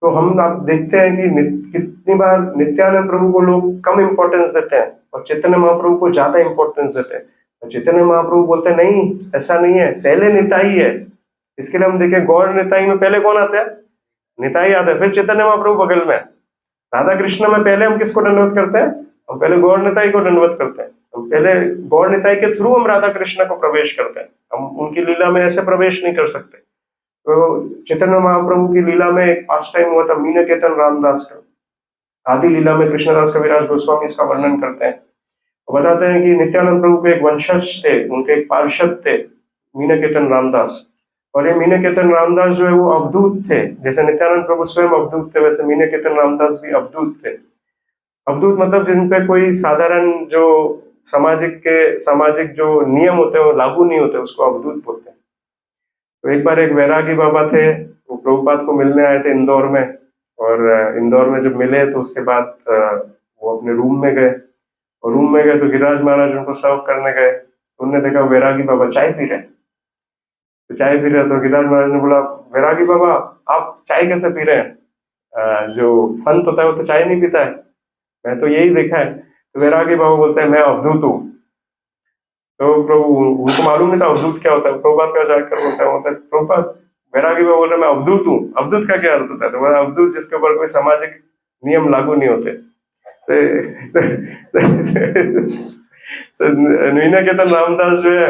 तो हम आप देखते हैं कि कितनी बार नित्यानंद प्रभु को लोग कम इंपॉर्टेंस देते हैं और चैतन्य महाप्रभु को ज्यादा इंपॉर्टेंस देते हैं। और चैतन्य महाप्रभु बोलते हैं नहीं, ऐसा नहीं है, पहले निताई है। इसके लिए हम देखें गौर निताई में पहले कौन आता है? निताई आता है, फिर चैतन्य महाप्रभु बगल में। राधा कृष्ण में पहले हम किसको दंडवत करते हैं? हम पहले गौर निताई को दंडवत करते हैं। हम पहले गौर निताई के थ्रू हम राधा कृष्ण को प्रवेश करते हैं, हम उनकी लीला में ऐसे प्रवेश नहीं कर सकते। तो चैतन्य महाप्रभु की लीला में एक पास टाइम हुआ था मीन कीर्तन रामदास का। आदि लीला में कृष्णदास कविराज गोस्वामी इसका वर्णन करते हैं, वो बताते हैं कि नित्यानंद प्रभु के एक वंशज थे, उनके एक पार्षद थे मीन कीर्तन रामदास, और ये मीन कीर्तन रामदास जो है वो अवधूत थे। जैसे नित्यानंद प्रभु स्वयं अवधूत थे, वैसे मीन कीर्तन रामदास भी अवधूत थे। अवधूत मतलब जिन पे कोई साधारण जो सामाजिक जो नियम होते हैं वो लागू नहीं होते, उसको अवधूत बोलते हैं। तो एक बार एक वैरागी बाबा थे, वो प्रभुपाद को मिलने आए थे इंदौर में, और इंदौर में जब मिले तो उसके बाद वो अपने रूम में गए, और रूम में गए तो गिरिराज महाराज उनको सर्व करने गए। तो उन्होंने देखा वैरागी बाबा चाय पी रहे, तो चाय पी रहे तो गिरिराज महाराज ने बोला, वैरागी बाबा आप चाय कैसे पी रहे हैं? जो संत होता है वो तो चाय नहीं पीता है, मैं तो यही देखा है। तो वैरागी बाबा बोलते हैं मैं अवधूत हूँ। तो प्रभु उनको मालूम नहीं था अवधूत क्या होता है। प्रभुपाद का जाकर बोलता है प्रभुपाद वैरागी में बोल रहे मैं अवधूत हूँ। अवधूत का क्या अर्थ होता है? तो बोला अवधूत जिसके ऊपर कोई सामाजिक नियम लागू नहीं होते। तो नीना केतन रामदास जो है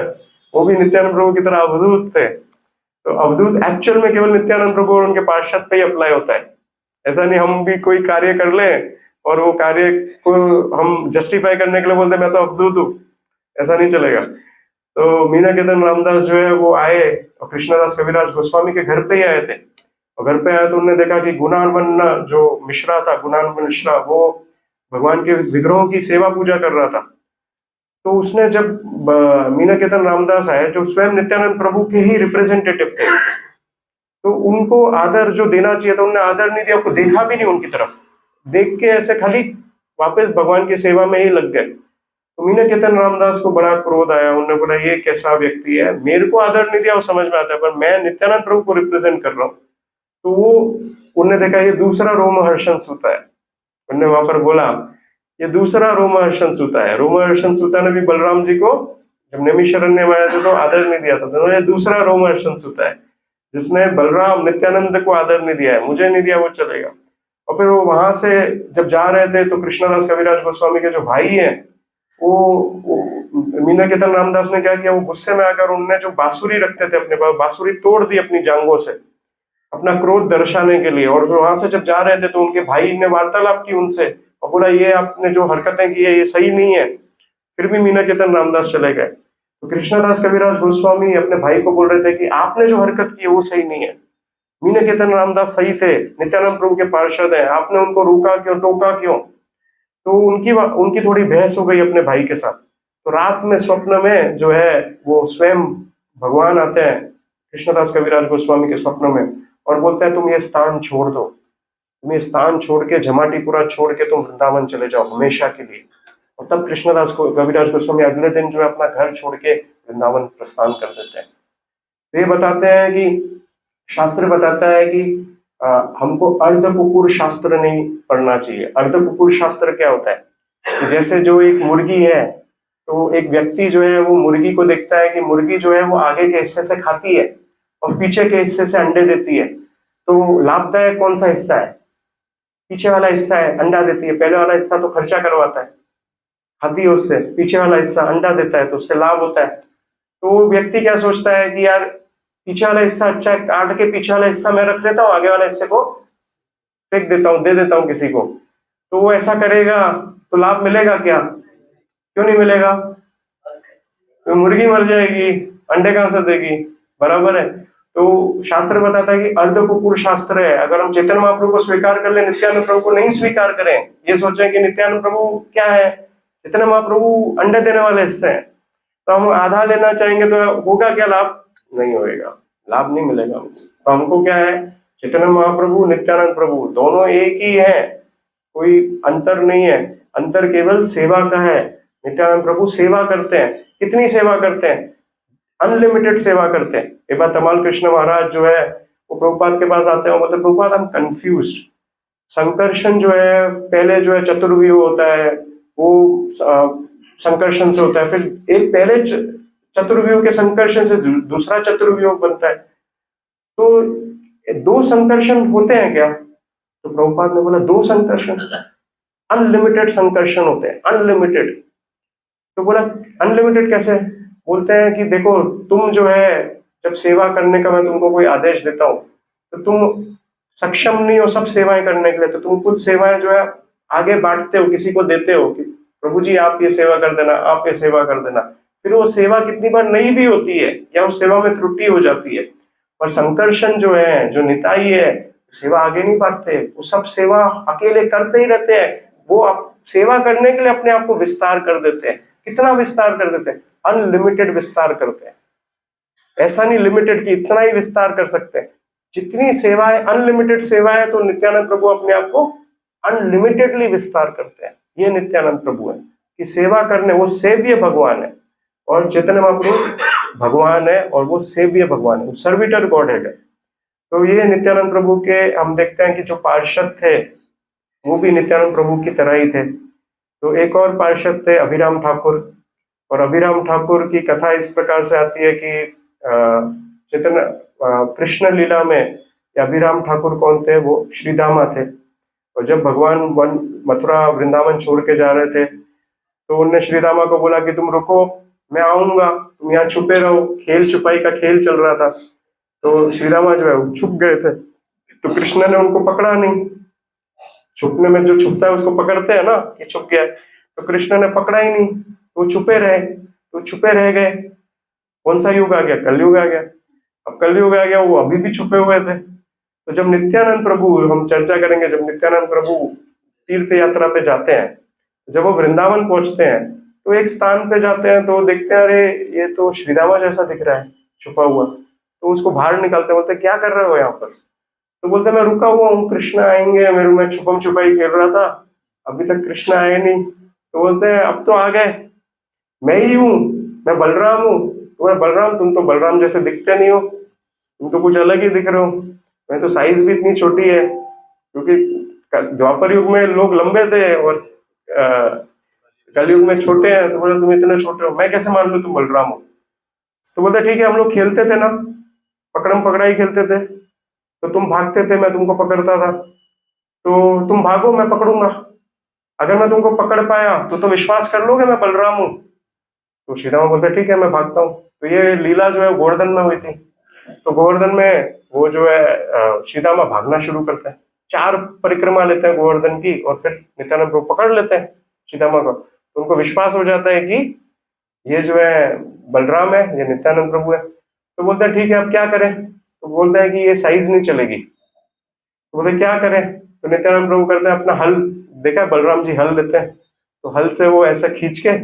वो भी नित्यानंद प्रभु की तरह अवधूत थे। तो अवधूत एक्चुअल में केवल नित्यानंद प्रभु और उनके पार्षद पे ही अप्लाई होता है। ऐसा नहीं हम भी कोई कार्य कर ले और वो कार्य को हम जस्टिफाई करने के लिए बोलते मैं तो अवधूत हूँ, ऐसा नहीं चलेगा। तो मीना केतन रामदास जो है वो आए और कृष्णदास कविराज गोस्वामी के घर पे ही आए थे। और घर पे आए तो उन्होंने देखा कि गुणानवन जो मिश्रा था, गुणानवन मिश्रा, वो भगवान के विग्रहों की सेवा पूजा कर रहा था। तो उसने जब मीना केतन रामदास आए जो स्वयं नित्यानंद प्रभु के ही रिप्रेजेंटेटिव थे, तो उनको आदर जो देना चाहिए था उन्होंने आदर नहीं दिया, उनको देखा भी नहीं उनकी तरफ, देख के ऐसे खाली वापस भगवान की सेवा में ही लग गए। तो मीना केतन रामदास को बड़ा क्रोध आया। उन्होंने बोला ये कैसा व्यक्ति है, मेरे को आदर नहीं दिया वो समझ में आता है, पर मैं नित्यानंद प्रभु को रिप्रेजेंट कर रहा हूँ। तो वो उन्होंने देखा ये दूसरा रोमहर्षण सूता है। उन्होंने वहां पर बोला ये दूसरा रोमहर्षण सूता है। रोमहर्षण सूता ने भी बलराम जी को जब नैमिषारण्य में आया था तो आदर नहीं दिया था, तो ये दूसरा रोमहर्षण सूता है जिसने बलराम नित्यानंद को आदर नहीं दिया है, मुझे नहीं दिया वो चलेगा। और फिर वो वहां से जब जा रहे थे तो कृष्णदास कविराज गोस्वामी के जो भाई हैं वो मीना केतन रामदास ने क्या किया, वो गुस्से में आकर उनने जो बांसुरी रखते थे अपने पास, बांसुरी तोड़ दी अपनी जांघों से अपना क्रोध दर्शाने के लिए। और वहां से जब जा रहे थे तो उनके भाई ने वार्तालाप की उनसे और बोला ये आपने जो हरकतें की है ये सही नहीं है। फिर भी मीना केतन रामदास चले गए। तो कृष्णदास कविराज गोस्वामी अपने भाई को बोल रहे थे कि आपने जो हरकत की है वो सही नहीं है, मीना केतन रामदास सही थे, नित्यानंद प्रभु के पार्षद है, आपने उनको रोका क्यों, टोका क्यों? तो उनकी थोड़ी बहस हो गई अपने भाई के साथ। तो रात में स्वप्न में जो है वो स्वयं भगवान आते हैं कृष्णदास कविराज गोस्वामी के स्वप्न में और बोलते हैं तुम ये स्थान छोड़ दो, तुम ये स्थान छोड़ के जमाटीपुरा छोड़ के तुम वृंदावन चले जाओ हमेशा के लिए। और तब कृष्णदास को कविराज गोस्वामी अगले दिन जो है अपना घर छोड़ के वृंदावन प्रस्थान कर देते हैं। तो ये बताते हैं कि शास्त्र बताता है कि हमको अर्धकुकुर शास्त्र नहीं पढ़ना चाहिए। अर्धकुकुर शास्त्र क्या होता है कि जैसे जो एक मुर्गी है तो एक व्यक्ति जो है वो मुर्गी को देखता है कि मुर्गी जो है वो आगे के हिस्से से खाती है और पीछे के हिस्से से अंडे देती है। तो लाभदायक कौन सा हिस्सा है? पीछे वाला हिस्सा है, अंडा देती है। पहले वाला हिस्सा तो खर्चा करवाता है, खाती है उससे, पीछे वाला हिस्सा अंडा देता है तो उससे लाभ होता है। तो व्यक्ति क्या सोचता है कि यार पीछे वाला हिस्सा अच्छा है, काट के पीछे वाला हिस्सा मैं रख लेता हूँ, आगे वाले हिस्से को फेंक देता हूँ, दे देता हूँ किसी को। तो वो ऐसा करेगा तो लाभ मिलेगा क्या? क्यों नहीं मिलेगा? तो मुर्गी मर जाएगी, अंडे कहां से देगी? बराबर है। तो शास्त्र बताता है कि अर्धकुकुर शास्त्र है। अगर हम चैतन्य महाप्रभु को स्वीकार कर ले, नित्यानंद प्रभु को नहीं स्वीकार करें, ये सोचें कि नित्यानंद प्रभु क्या है, चैतन्य महाप्रभु अंडे देने वाले हिस्से हैं, तो हम आधा लेना चाहेंगे तो होगा क्या लाभ? नहीं होएगा, लाभ नहीं मिलेगा। तो हमको क्या है, चैतन्य महाप्रभु नित्यानंद प्रभु दोनों एक ही है, कोई अंतर नहीं है। अंतर केवल सेवा का है। नित्यानंद प्रभु सेवा करते हैं। कितनी सेवा करते हैं? अनलिमिटेड सेवा करते हैं। एक बार तमाल कृष्ण महाराज जो है वो प्रभुपाद के पास आते हैं, मतलब प्रभुपाद हम कंफ्यूज्ड, संकर्षण जो है पहले जो है चतुर्व्यूह होता है वो संकर्षण से होता है, फिर एक पहले चतुर्व्यूह के संकर्षण से दूसरा चतुर्व्यूह बनता है। तो दो संकर्षण होते हैं क्या? तो प्रभुपाद ने बोला दो संकर्षण, अनलिमिटेड संकर्षण होते हैं, अनलिमिटेड। तो बोला अनलिमिटेड कैसे? बोलते हैं कि देखो तुम जो है जब सेवा करने का मैं तुमको कोई आदेश देता हूँ तो तुम सक्षम नहीं हो सब सेवाएं करने के लिए, तो तुम कुछ सेवाएं जो है आगे बांटते हो, किसी को देते हो कि प्रभु जी आप ये सेवा कर देना, आप ये सेवा कर देना। फिर वो सेवा कितनी बार नहीं भी होती है या उस सेवा में त्रुटि हो जाती है। और संकर्षण जो है, जो निताई है, सेवा आगे नहीं बढ़ते, वो सब सेवा अकेले करते ही रहते हैं। वो आप सेवा करने के लिए अपने आप को विस्तार कर देते हैं। कितना विस्तार कर देते हैं? अनलिमिटेड विस्तार करते हैं। ऐसा नहीं लिमिटेड कि इतना ही विस्तार कर सकते हैं। जितनी सेवाएं, अनलिमिटेड सेवाएं, तो नित्यानंद प्रभु अपने आप को अनलिमिटेडली विस्तार करते हैं। ये नित्यानंद प्रभु है कि सेवा करने, वो सेव्य भगवान है और चैतन्य महाप्रभु भगवान है और वो सेव्य भगवान है, सर्विटर गॉडहेड है। तो ये नित्यानंद प्रभु के हम देखते हैं कि जो पार्षद थे वो भी नित्यानंद प्रभु की तरह ही थे। तो एक और पार्षद थे अभिराम ठाकुर, और अभिराम ठाकुर की कथा इस प्रकार से आती है कि चैतन्य कृष्ण लीला में अभिराम ठाकुर कौन थे? वो श्रीदामा थे। और जब भगवान मथुरा वृंदावन छोड़ के जा रहे थे तो उनने श्रीदामा को बोला कि तुम रुको, मैं आऊंगा, तुम यहाँ छुपे रहो। खेल छुपाई का खेल चल रहा था, तो श्रीदामा जो है वो छुप गए थे। तो कृष्ण ने उनको पकड़ा नहीं। छुपने में जो छुपता है उसको पकड़ते हैं ना, ये छुप गया। तो कृष्ण ने पकड़ा ही नहीं, तो छुपे रहे, तो छुपे रह गए। कौन सा युग आ गया? कलयुग आ गया। अब कलयुग आ गया, वो अभी भी छुपे हुए थे। तो जब नित्यानंद प्रभु, हम चर्चा करेंगे, जब नित्यानंद प्रभु तीर्थ यात्रा पे जाते हैं, जब वो वृंदावन पहुंचते हैं तो एक स्थान पे जाते हैं तो देखते हैं अरे ये तो श्रीदामा जैसा दिख रहा है छुपा हुआ। तो उसको बाहर निकालते, बोलते क्या कर रहे हो यहाँ पर? तो बोलते मैं रुका हुआ हूँ, कृष्ण आएंगे, मेरे मैं छुपम छुपाई खेल रहा था, अभी तक कृष्ण आए नहीं। तो बोलते हैं अब तो आ गए, मैं ही हूँ, मैं बलराम हूँ। तो बोला बलराम, तुम तो बलराम जैसे दिखते नहीं हो, तुम तो कुछ अलग ही दिख रहे हो। मैं तो साइज भी इतनी छोटी है, क्योंकि द्वापर युग में लोग लंबे थे और कलयुग में छोटे हैं। तो बोले तुम इतने छोटे हो, मैं कैसे मान लूं तुम बलराम हो? तो बोलते ठीक है, हम लोग खेलते थे ना, पकड़म पकड़ाई खेलते थे, तो तुम भागते थे, मैं तुमको पकड़ता था, तो तुम भागो, मैं पकड़ूंगा। अगर मैं तुमको पकड़ पाया तो तुम विश्वास कर लोगे मैं बलराम हूँ? तो श्रीरामा बोलते ठीक है, मैं भागता हूँ। तो ये लीला जो है गोवर्धन में हुई थी। तो गोवर्धन में वो जो है श्रीदामा भागना शुरू करते हैं, 4 परिक्रमा लेते हैं गोवर्धन की, और फिर नित्यानंद प्रभु पकड़ लेते हैं श्रीदामा को। तो उनको विश्वास हो जाता है कि ये जो है बलराम है, ये नित्यानंद प्रभु है। तो बोलते हैं ठीक है, अब क्या करें? तो बोलते हैं कि ये साइज नहीं चलेगी। तो बोलते क्या करें? तो नित्यानंद प्रभु करते हैं अपना हल, देखा है बलराम जी हल लेते हैं, तो हल से वो ऐसा खींच के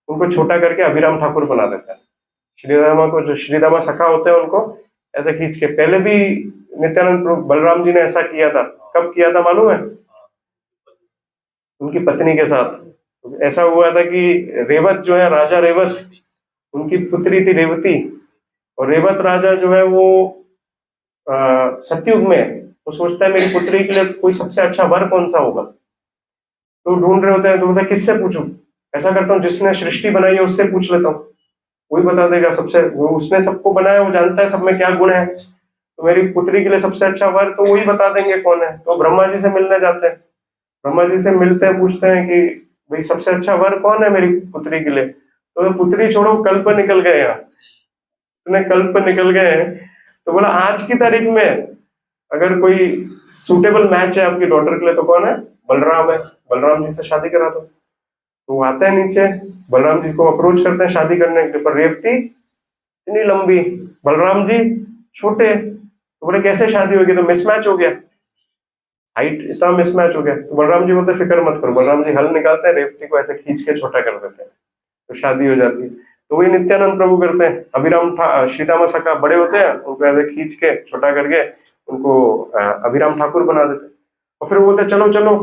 उनको छोटा करके अभिराम ठाकुर बना देते हैं। श्रीदामा को, जो श्रीदामा सखा होते हैं, उनको ऐसे खींच के। पहले भी नित्यानंद प्रभु बलराम जी ने ऐसा किया था। कब किया था मालूम है? उनकी पत्नी के साथ। ऐसा हुआ था कि रेवत जो है, राजा रेवत, उनकी पुत्री थी रेवती। और रेवत राजा जो है वो सतयुग में वो सोचता है मेरी पुत्री के लिए कोई सबसे अच्छा वर कौन सा होगा। तो ढूंढ रहे होते हैं, तो बोलता है किससे पूछूं? ऐसा करता हूँ जिसने सृष्टि बनाई है उससे पूछ लेता हूँ, वही बता देगा सबसे, वो उसने सबको बनाया, वो जानता है सब में क्या गुण है। तो मेरी पुत्री के लिए सबसे अच्छा वर तो वही बता देंगे कौन है। तो ब्रह्मा जी से मिलने जाते हैं, ब्रह्मा जी से मिलते हैं, पूछते हैं कि भाई सबसे अच्छा वर कौन है मेरी पुत्री के लिए? तो पुत्री छोड़ो, कल्प निकल गए, यहाँ इतने कल्प निकल गए हैं। तो बोला आज की तारीख में अगर कोई सुटेबल मैच है आपकी डॉटर के लिए तो कौन है? बलराम है, बलराम जी से शादी करा दो। तो वो आते हैं नीचे, बलराम जी को अप्रोच करते हैं शादी करने के लिए, पर रेवती इतनी लंबी, बलराम जी छोटे। तो बोले कैसे शादी होगी? तो मिसमैच हो गया, हाइट इतना मिसमैच हो गया। तो बलराम जी बोलते फिक्र मत करो। बलराम जी हल निकालते हैं, रेवती को ऐसे खींच के छोटा कर देते हैं, तो शादी हो जाती है। तो वही नित्यानंद प्रभु करते हैं। अभिराम श्रीदामा सखा बड़े होते हैं, उनको ऐसे खींच के छोटा करके उनको अभिराम ठाकुर बना देते हैं। और फिर वो बोलते चलो चलो,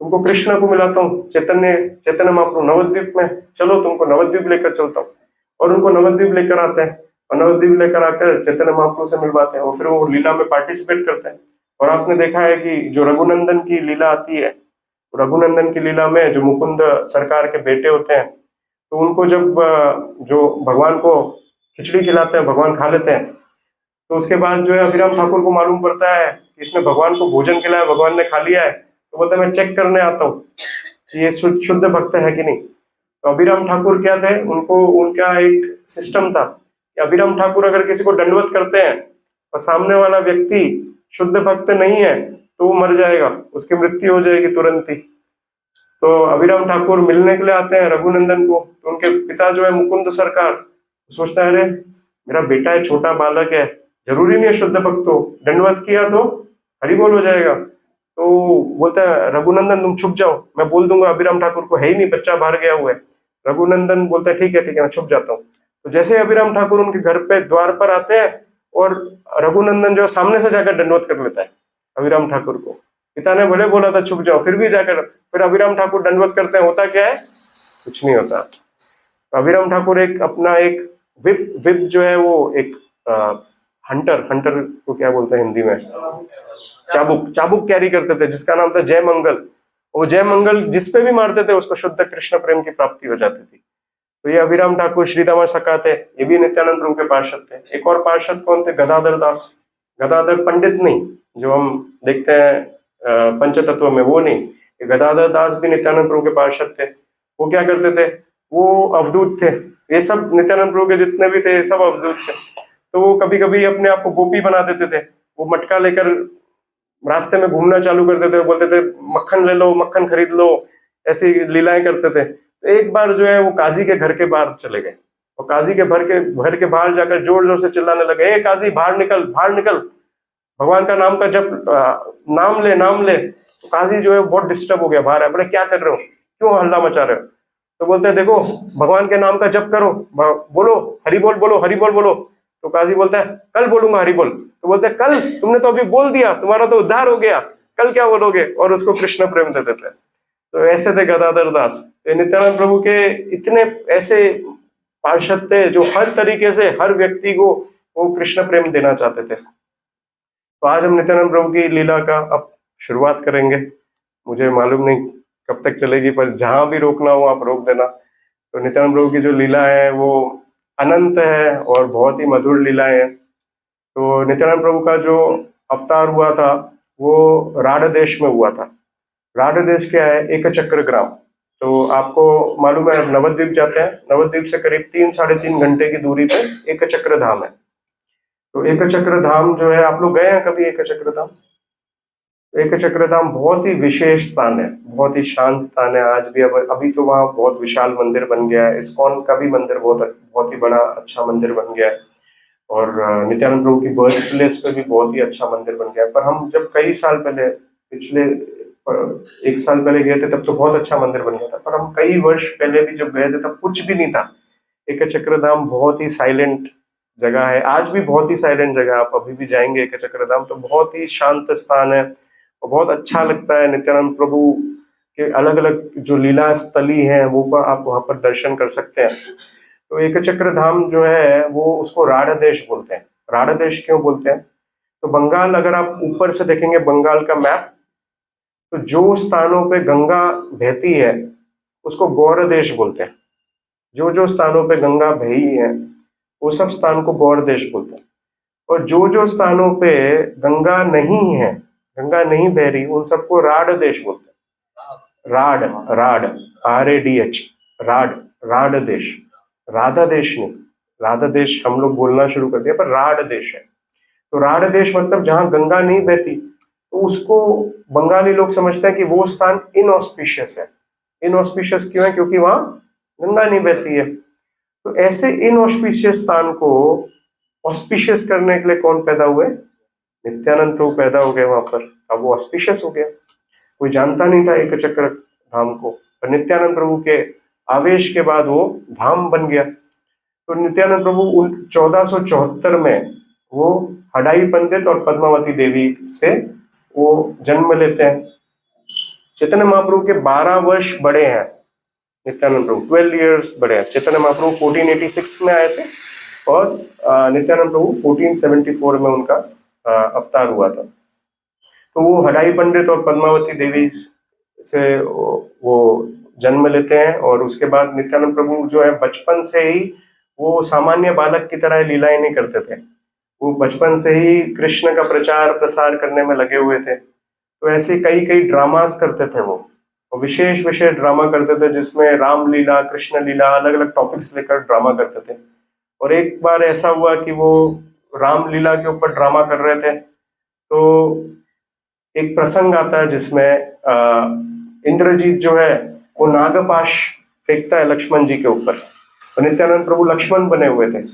तुमको कृष्ण को मिलाता हूँ, चैतन्य चैतन्य महाप्रभु नवद्वीप में, चलो तुमको नवद्वीप लेकर चलता हूँ। और उनको नवद्वीप लेकर आते हैं, और नवद्वीप लेकर आकर चैतन्य महाप्रभु से मिलवाते हैं, और फिर वो लीला में पार्टिसिपेट करते हैं। और आपने देखा है कि जो रघुनंदन की लीला आती है, रघुनंदन की लीला में जो मुकुंद सरकार के बेटे होते हैं, तो उनको जब जो भगवान को खिचड़ी खिलाते हैं, भगवान खा लेते हैं, तो उसके बाद जो है अभिराम ठाकुर को मालूम पड़ता है कि इसने भगवान को भोजन खिलाया, भगवान ने खा लिया है। तो बोलते मैं चेक करने आता हूँ कि ये शुद्ध भक्त है कि नहीं। तो अभिराम ठाकुर क्या थे, उनको उनका एक सिस्टम था कि अभिराम ठाकुर अगर किसी को दंडवत करते हैं और सामने वाला व्यक्ति शुद्ध भक्त नहीं है तो वो मर जाएगा, उसकी मृत्यु हो जाएगी तुरंत ही। तो अभिराम ठाकुर मिलने के लिए आते हैं रघुनंदन को। तो उनके पिता जो है मुकुंद सरकार सोचता है अरे मेरा बेटा है, छोटा बालक है, जरूरी नहीं है शुद्ध भक्त हो, दंडवत किया तो हरिबोल हो जाएगा। तो बोलता है रघुनंदन तुम छुप जाओ, मैं बोल दूंगा अभिराम ठाकुर को है ही नहीं, बच्चा बाहर गया हुआ है। रघुनंदन बोलता है ठीक है ठीक है, मैं छुप जाता हूँ। तो जैसे अभिराम ठाकुर उनके घर पे द्वार पर आते हैं, और रघुनंदन जो है सामने से जाकर दंडवत कर लेता है अभिराम ठाकुर को। पिता ने भले बोला था छुप जाओ, फिर भी जाकर फिर अभिराम ठाकुर दंडवत करते हैं। होता क्या है? कुछ नहीं होता। तो अभिराम ठाकुर एक अपना एक विप विप जो है वो एक हंटर हंटर को क्या बोलते हैं हिंदी में, चाबुक चाबुक कैरी करते थे, जिसका नाम था जय मंगल। वो जय मंगल जिस पे भी मारते थे उसको शुद्ध कृष्ण प्रेम की प्राप्ति हो जाती थी। तो ये अभिराम ठाकुर, श्रीदामा सका थे, ये भी नित्यानंद प्रभु के पार्षद थे। एक और पार्षद कौन थे? गदाधर दास। गदाधर पंडित नहीं, जो हम देखते हैं पंचतत्व में, वो नहीं। ये गदाधर दास भी नित्यानंद प्रभु के पार्षद थे। वो क्या करते थे? वो अवधूत थे। ये सब नित्यानंद प्रभु के जितने भी थे, ये सब अवधूत थे। तो वो कभी कभी अपने आप को गोपी बना देते थे। वो मटका लेकर रास्ते में घूमना चालू कर देते, बोलते थे मक्खन ले लो, मक्खन खरीद लो, ऐसी लीलाएं करते थे। तो एक बार जो है वो काजी के घर के बाहर चले गए, और काजी के घर के बाहर जाकर जोर जोर से चिल्लाने लगे, ए काजी बाहर निकल, बाहर निकल, भगवान का नाम का जब नाम ले, नाम ले। तो काजी जो है बहुत डिस्टर्ब हो गया, बाहर है, बोले क्या कर रहे हो, क्यों हल्ला मचा रहे हो? तो बोलते हैं देखो भगवान के नाम का जप करो, बोलो हरि बोल, बोलो हरि बोल, बोलो। तो काजी बोलता है कल बोलूंगा हरि बोल। तो बोलते हैं कल? तुमने तो अभी बोल दिया, तुम्हारा तो उद्धार हो गया, कल क्या बोलोगे? और उसको कृष्ण प्रेम दे देते हैं। तो ऐसे थे गदाधर दास। तो नित्यानंद प्रभु के इतने ऐसे पार्षद थे जो हर तरीके से हर व्यक्ति को वो कृष्ण प्रेम देना चाहते थे। तो आज हम नित्यानंद प्रभु की लीला का अब शुरुआत करेंगे। मुझे मालूम नहीं कब तक चलेगी, पर जहां भी रोकना हो आप रोक देना। तो नित्यानंद प्रभु की जो लीला है वो अनंत है और बहुत ही मधुर लीलाएं है। तो नित्यानंद प्रभु का जो अवतार हुआ था वो राढ़ देश में हुआ था। राढ़ देश क्या है? एक चक्र ग्राम। तो आपको मालूम है, नवद्वीप जाते हैं, नवद्वीप से करीब 3-3.5 घंटे की दूरी पे एक चक्र धाम है। तो एक चक्र धाम जो है, आप लोग गए हैं कभी एक चक्र धाम? एक चक्र धाम बहुत ही विशेष स्थान है, बहुत ही शांत स्थान है आज भी। अभी तो वहाँ बहुत विशाल मंदिर बन गया है, इस्कॉन का भी मंदिर बहुत ही बड़ा अच्छा मंदिर बन गया है, और नित्यानंद प्रभु की बर्थ प्लेस पे भी बहुत ही अच्छा मंदिर बन गया है। पर हम जब कई साल पहले, पिछले 1 साल पहले गए थे, तब तो बहुत अच्छा मंदिर बन गया था। पर हम कई वर्ष पहले भी जब गए थे तब कुछ भी नहीं था। एक चक्र धाम बहुत ही साइलेंट जगह है, आज भी बहुत ही साइलेंट जगह है। आप अभी भी जाएंगे एक चक्र धाम तो बहुत ही शांत स्थान है, और बहुत अच्छा लगता है। नित्यानंद प्रभु के अलग अलग जो लीला स्थली हैं वो आप वहां पर दर्शन कर सकते हैं। तो एक चक्र धाम जो है वो उसको राढ़ देश बोलते हैं। राढ़ देश क्यों बोलते हैं? तो बंगाल, अगर आप ऊपर से देखेंगे बंगाल का मैप, तो जो स्थानों पे गंगा बहती है उसको गौड़ देश बोलते हैं। जो जो स्थानों पे गंगा बही है वो सब स्थान को गौड़ देश बोलते हैं। और जो जो स्थानों पे गंगा नहीं है, गंगा नहीं बह रही, उन सबको राढ़ देश बोलते हैं। राढ़, राढ़, RADH, राढ़, राढ़ देश, राधा देश नहीं। राधा देश हम लोग बोलना शुरू कर दिया, पर राढ़ देश है। तो राढ़ देश मतलब जहां गंगा नहीं बहती, तो उसको बंगाली लोग समझते हैं कि वो स्थान इनऑस्पिशियस है। इनऑस्पिशियस क्यों है? क्योंकि वहां गंगा नहीं बहती है। तो ऐसे इनऑस्पिशियस स्थान को ऑस्पिशियस करने के लिए कौन पैदा हुए? नित्यानंद प्रभु पैदा हो गए वहां पर। अब वो ऑस्पिशियस हो गया। कोई जानता नहीं था एक चक्र धाम को, पर नित्यानंद प्रभु के आवेश के बाद वो धाम बन गया। तो नित्यानंद प्रभु 1474 में वो हडाई पंडित और पद्मावती देवी से वो जन्म लेते हैं। चैतन्य महाप्रभु के 12 वर्ष बड़े हैं नित्यानंद प्रभु, 12 इयर्स बड़े हैं। चैतन्य महाप्रभु 1486 में आए थे, और नित्यानंद प्रभु 1474 में उनका अवतार हुआ था। तो वो हडाई पंडित और पद्मावती देवी से वो जन्म लेते हैं, और उसके बाद नित्यानंद प्रभु जो है बचपन से ही वो सामान्य बालक की तरह लीलाएं नहीं करते थे। वो बचपन से ही कृष्ण का प्रचार प्रसार करने में लगे हुए थे। तो ऐसे कई कई ड्रामास करते थे वो, और विशेष विशेष ड्रामा करते थे जिसमें रामलीला, कृष्ण लीला, अलग अलग टॉपिक्स लेकर ड्रामा करते थे। और एक बार ऐसा हुआ कि वो रामलीला के ऊपर ड्रामा कर रहे थे, तो एक प्रसंग आता है जिसमें इंद्रजीत जो है वो नागपाश फेंकता है लक्ष्मण जी के ऊपर, और नित्यानंद प्रभु लक्ष्मण बने हुए थे।